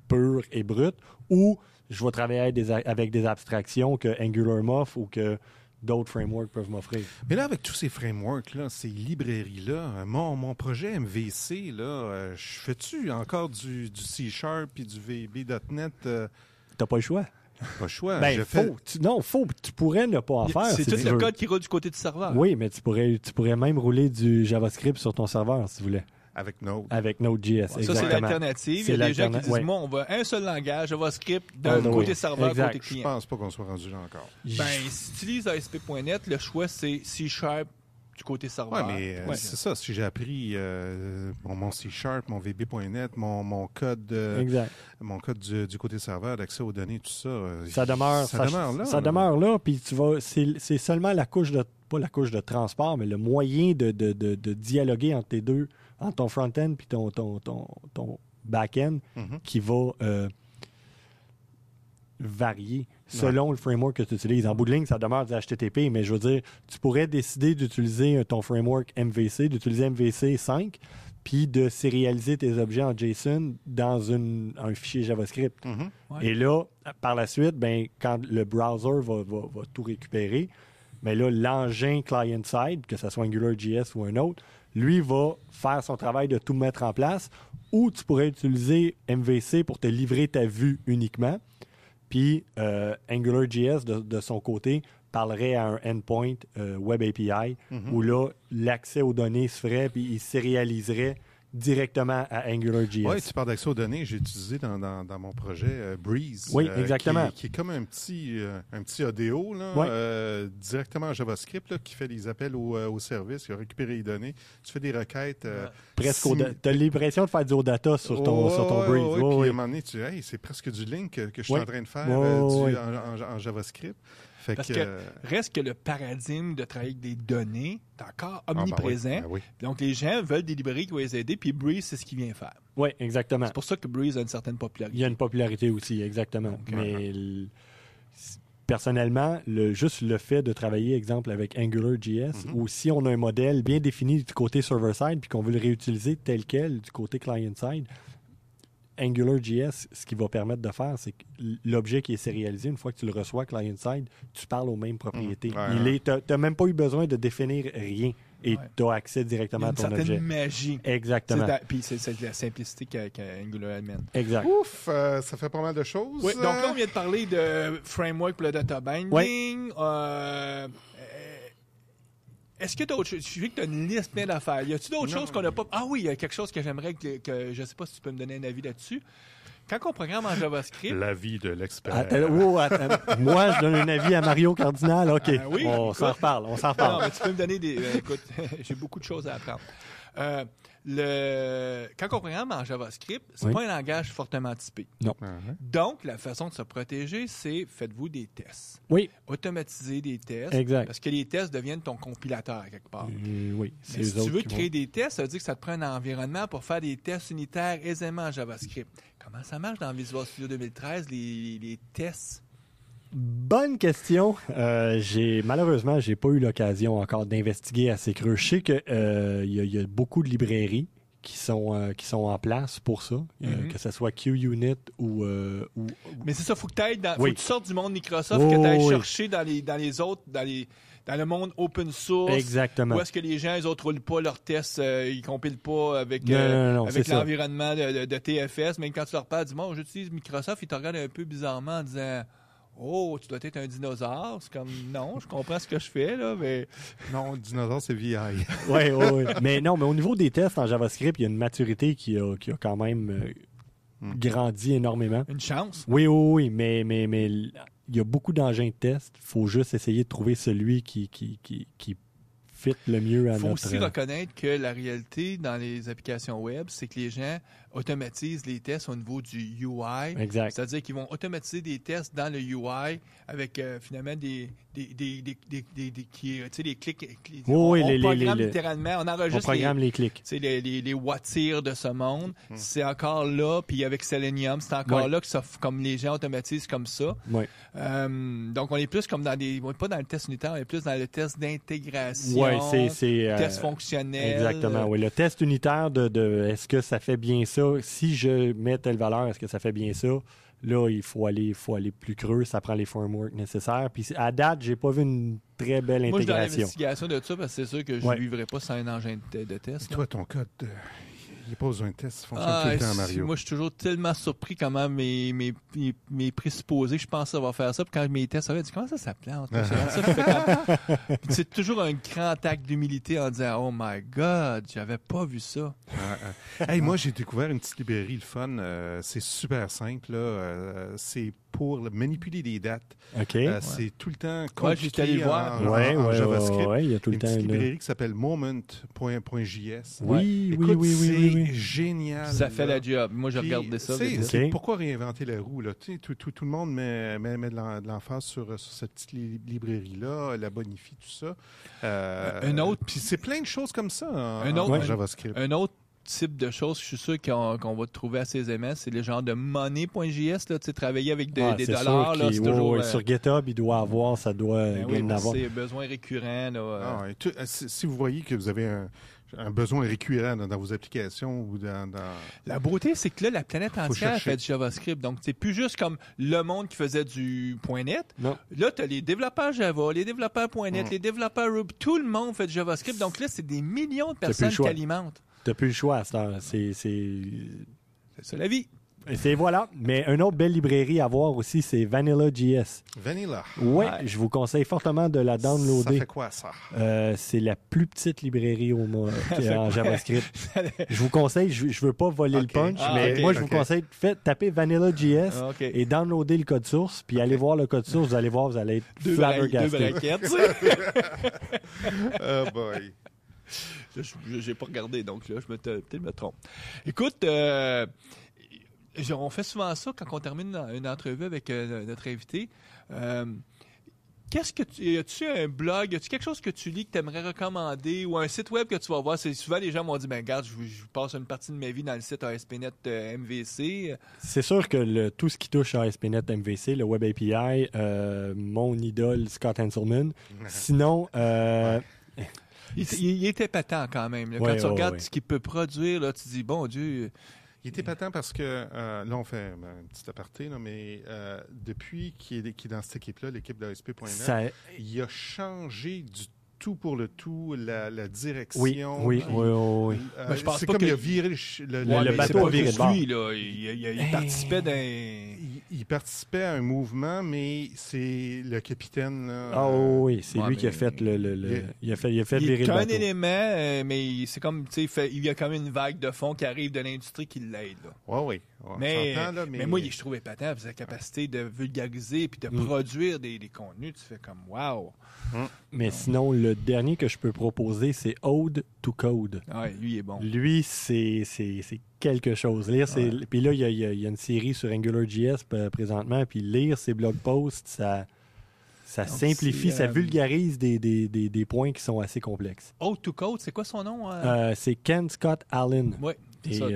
pur et brut, ou je vais travailler avec des abstractions que Angular m'offre ou que d'autres frameworks peuvent m'offrir. Mais là, avec tous ces frameworks-là, ces librairies-là, mon projet MVC, là, je fais-tu encore du C# et du VB.NET? T'as pas le choix. Pas le choix. Ben, tu pourrais ne pas en faire. C'est si tout tu le veux. code qui roule du côté du serveur. Oui, mais tu pourrais même rouler du JavaScript sur ton serveur, si tu voulais. Avec Node. Avec Node.js, Ça, c'est exactement. l'alternative. C'est Il y a des gens qui disent, ouais. moi, on veut un seul langage, JavaScript, d'un oui. côté serveur, Exact. côté Je client. pense pas qu'on soit rendu là encore. Ben, si tu utilises ASP.NET, le choix, c'est C# du côté Oui, serveur. mais c'est ça. Si j'ai appris mon C#, mon VB.NET, mon code, Exact. mon code du côté serveur, d'accès aux données, tout ça, Ça demeure là. Ça demeure là, puis c'est seulement la couche de, pas la couche de transport, mais le moyen de dialoguer entre tes deux, entre ton front-end puis ton back-end, Mhm. qui va varier selon le framework que tu utilises. En bout de ligne, ça demeure du HTTP, mais je veux dire, tu pourrais décider d'utiliser ton framework MVC, d'utiliser MVC 5, puis de sérialiser tes objets en JSON dans un fichier JavaScript. Mhm. Ouais. Et là, par la suite, ben, quand le browser va tout récupérer, mais là, l'engin client-side, que ce soit AngularJS ou un autre, lui va faire son travail de tout mettre en place, ou tu pourrais utiliser MVC pour te livrer ta vue uniquement, puis AngularJS, de son côté, parlerait à un endpoint Web API, où là, l'accès aux données se ferait, puis il sérialiserait directement à AngularJS. Oui, tu parles d'accès aux données. J'ai utilisé dans mon projet Breeze. Oui, exactement. Qui est comme un petit ADO, là, Ouais. directement en JavaScript, là, qui fait des appels au service, qui va récupérer les données. Tu fais des requêtes. Presque tu as l'impression de faire du OData sur ton Breeze. Oui, Ouais, puis ouais. à un moment donné, c'est presque du link que je suis Ouais. en train de faire Ouais, ouais. en JavaScript. Fait Parce que reste que le paradigme de travailler avec des données est encore omniprésent. Ben oui. Donc, les gens veulent des librairies qui vont les aider, puis Breeze, c'est ce qu'il vient faire. Oui, exactement. C'est pour ça que Breeze a une certaine Il popularité. y a une popularité aussi, exactement. Donc, mais personnellement, juste le fait de travailler, exemple, avec AngularJS, ou si on a un modèle bien défini du côté server-side, puis qu'on veut le réutiliser tel quel du côté client-side, AngularJS, ce qu'il va permettre de faire, c'est que l'objet qui est sérialisé, une fois que tu le reçois client-side, tu parles aux mêmes propriétés. Ouais. Tu n'as même pas eu besoin de définir rien et tu as accès Il y directement a à une ton certaine objet. magie. Exactement. Puis c'est la simplicité qu'Angular amène. Exact. Ouf, ça fait pas mal de choses. Oui, donc là, on vient de parler de framework pour le data binding. Est-ce que tu as autre chose? Je sais que tu as une liste plein d'affaires. Y a-t-il d'autres choses qu'on n'a pas... Ah oui, il y a quelque chose que j'aimerais que je ne sais pas si tu peux me donner un avis là-dessus. Quand on programme en JavaScript... L'avis de l'expert. Attends. Moi, je donne un avis à Mario Cardinal. OK, oui, on écoute. s'en reparle. Non, mais tu peux me donner des... écoute, j'ai beaucoup de choses à apprendre. Quand on programme en JavaScript, c'est Oui. pas un langage fortement typé. Uh-huh. Donc, la façon de se protéger, c'est faites-vous des tests. Oui, Automatiser des tests. Exact. Parce que les tests deviennent ton compilateur à quelque part. oui. C'est Mais si eux tu autres veux qui créer des tests, ça veut dire que ça te prend un environnement pour faire des tests unitaires aisément en JavaScript. Comment ça marche dans Visual Studio 2013, les tests? Bonne question. Malheureusement, j'ai pas eu l'occasion encore d'investiguer assez creux. Je sais qu'il y a beaucoup de librairies qui sont en place pour ça, que ce soit QUnit ou Mais c'est ça, faut que tu ailles faut Oui. que tu sortes du monde Microsoft, Oh, que tu ailles oui. chercher dans les autres, dans le monde open source. exactement. Où est-ce que les gens, les autres, roulent pas leurs tests, ils compilent pas avec, Non, avec c'est ça. l'environnement de TFS. Mais quand tu leur parles, dis moi, j'utilise Microsoft, ils te regardent un peu bizarrement en disant oh, tu dois être un dinosaure. C'est comme non, je comprends ce que je fais, là, mais. Non, dinosaure, c'est VI. Oui. Mais non, mais au niveau des tests en JavaScript, il y a une maturité qui a quand même grandi énormément. Une chance. Oui, mais il y a beaucoup d'engins de test. Il faut juste essayer de trouver celui qui fit le mieux à Il faut notre... aussi reconnaître que la réalité dans les applications web, c'est que les gens automatisent les tests au niveau du UI. Exact. C'est-à-dire qu'ils vont automatiser des tests dans le UI avec finalement des clics. On programme littéralement, on On enregistre programme les clics. les wattiers de ce monde. C'est encore là, puis avec Selenium, c'est encore là que ça, comme les gens automatisent comme ça. Ouais. Donc, on est plus comme pas dans le test unitaire, on est plus dans le test d'intégration, Oui, c'est test fonctionnel. exactement. Oui, le test unitaire de est-ce que ça fait bien ça? Si je mets telle valeur, est-ce que ça fait bien ça? Là, il faut aller plus creux, ça prend les frameworks nécessaires. Puis à date, j'ai pas vu une très belle Moi, je suis dans intégration. l'investigation de ça parce que c'est sûr que je ne vivrai pas sans un engin de test. Toi, ton code, il n'y a pas besoin de test, il fonctionne tout le temps, Mario. Moi, je suis toujours tellement surpris comment mes présupposés, je pense avoir faire ça. Puis quand mes tests, je dis comment ça s'appelait? C'est toujours un grand acte d'humilité en disant oh my God, j'avais pas vu ça. Hey, moi, j'ai découvert une petite librairie, le fun. C'est super simple. Là. C'est pour manipuler des dates. OK. C'est tout le temps j'étais allé compliqué voir. en JavaScript. Ouais, il y a tout le Une temps petite librairie qui s'appelle moment.js. Oui, Écoute, oui. c'est génial. Ça fait là. la job. Moi, j'ai Puis, regardé ça. tu sais, vite. c'est pourquoi réinventer la roue? Là? Tu sais, tout le monde met de l'emphase sur cette petite librairie-là, la bonifie, tout ça. Un autre- Puis c'est plein de choses comme ça Un en autre- JavaScript. Un autre type de choses, je suis sûr qu'on va trouver assez aisément, c'est le genre de money.js, là, tu sais, travailler avec des c'est dollars, sûr là, qu'il- c'est toujours... ouais, sur GitHub, il doit avoir, ça doit ben bien oui, en avoir. c'est besoin récurrent, là. Ah, et si vous voyez que vous avez un besoin récurrent dans vos applications ou dans... La beauté, c'est que là, la planète Faut entière chercher. fait du JavaScript. Donc, c'est plus juste comme le monde qui faisait du .NET. Non. Là, tu as les développeurs Java, les développeurs .NET, les développeurs Ruby. Tout le monde fait du JavaScript. Donc là, c'est des millions de plus le personnes qui choix. alimentent. T'as plus le choix à cette heure. C'est ça la vie. C'est voilà. Mais une autre belle librairie à voir aussi, c'est Vanilla.js. Vanilla. Ouais, je vous conseille fortement de la Ça downloader. fait quoi, ça? C'est la plus petite librairie en JavaScript. Je vous conseille, je veux pas voler le Ok. punch, Ah, mais ok, moi je vous conseille, tapez Vanilla.js Ah, OK. et downloader le code source, puis allez voir le code source, vous allez voir, vous allez être Deux flabbergasté. braquettes, tu sais. Oh boy. J'ai pas regardé, donc là, peut-être me trompe. Écoute, on fait souvent ça quand on termine une entrevue avec notre invité. As-tu un blog, as-tu quelque chose que tu lis que tu aimerais recommander ou un site web que tu vas voir? C'est souvent les gens m'ont dit, ben regarde, je passe une partie de ma vie dans le site ASP.NET MVC. C'est sûr que tout ce qui touche à ASP.NET MVC, le Web API, mon idole Scott Hanselman. Sinon, Il était patent quand même. Là. Ouais, Quand tu regardes ouais. ce qu'il peut produire, là, tu te dis, bon Dieu... Il était patent parce que, là, on fait un petit aparté, là, mais depuis qu'il est dans cette équipe-là, l'équipe de ASP.NET, ça, il a changé du tout pour le tout, la direction. oui. puis, Ben, je pense c'est pas comme que- il a viré le mais bateau c'est a pas viré juste de bord. lui, là. Il participait dans... Il participait à un mouvement, mais c'est le capitaine. Là, Ah oui, c'est Ouais, lui qui a mais- fait il a fait Il virer est le un bateau. élément, mais c'est comme, tu sais, il y a quand même une vague de fond qui arrive de l'industrie qui l'aide, là. Oui. On Mais, s'entend, là, mais moi, je trouvais patent, sa capacité de vulgariser puis de produire des contenus, tu fais comme wow. Mais sinon, le dernier que je peux proposer, c'est Ode to Code. Ouais, lui, il est bon. Lui, c'est quelque chose. Lire, puis là, il y a une série sur AngularJS présentement, puis lire ses blog posts, ça simplifie, c'est, ça vulgarise des points qui sont assez complexes. Ode to Code, c'est quoi son nom? C'est Ken Scott Allen. Oui, c'est Et, ça.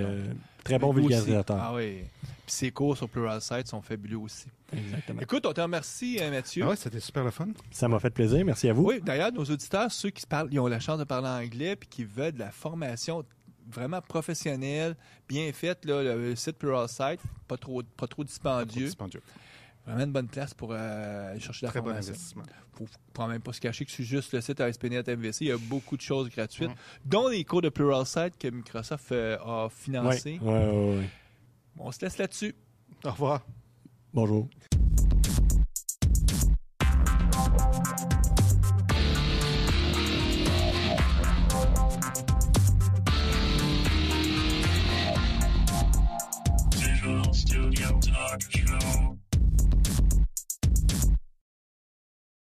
très bon Lui aussi. vulgarisateur. Ah oui. Puis ses cours sur Pluralsight sont fabuleux aussi. Exactement. Écoute, on te remercie, Mathieu. Ah ouais, c'était super le fun. Ça m'a fait plaisir. Merci à vous. Oui, d'ailleurs, nos auditeurs, ceux qui ils ont la chance de parler anglais puis qui veulent de la formation vraiment professionnel, bien fait. Là, le site Pluralsight, pas trop dispendieux. Vraiment une bonne place pour aller chercher la Très bon formation. investissement. Il ne faut même pas se cacher que c'est juste le site ASP.NET MVC. Il y a beaucoup de choses gratuites, dont les cours de Pluralsight que Microsoft a financés. Ouais. On se laisse là-dessus. Au revoir. Bonjour.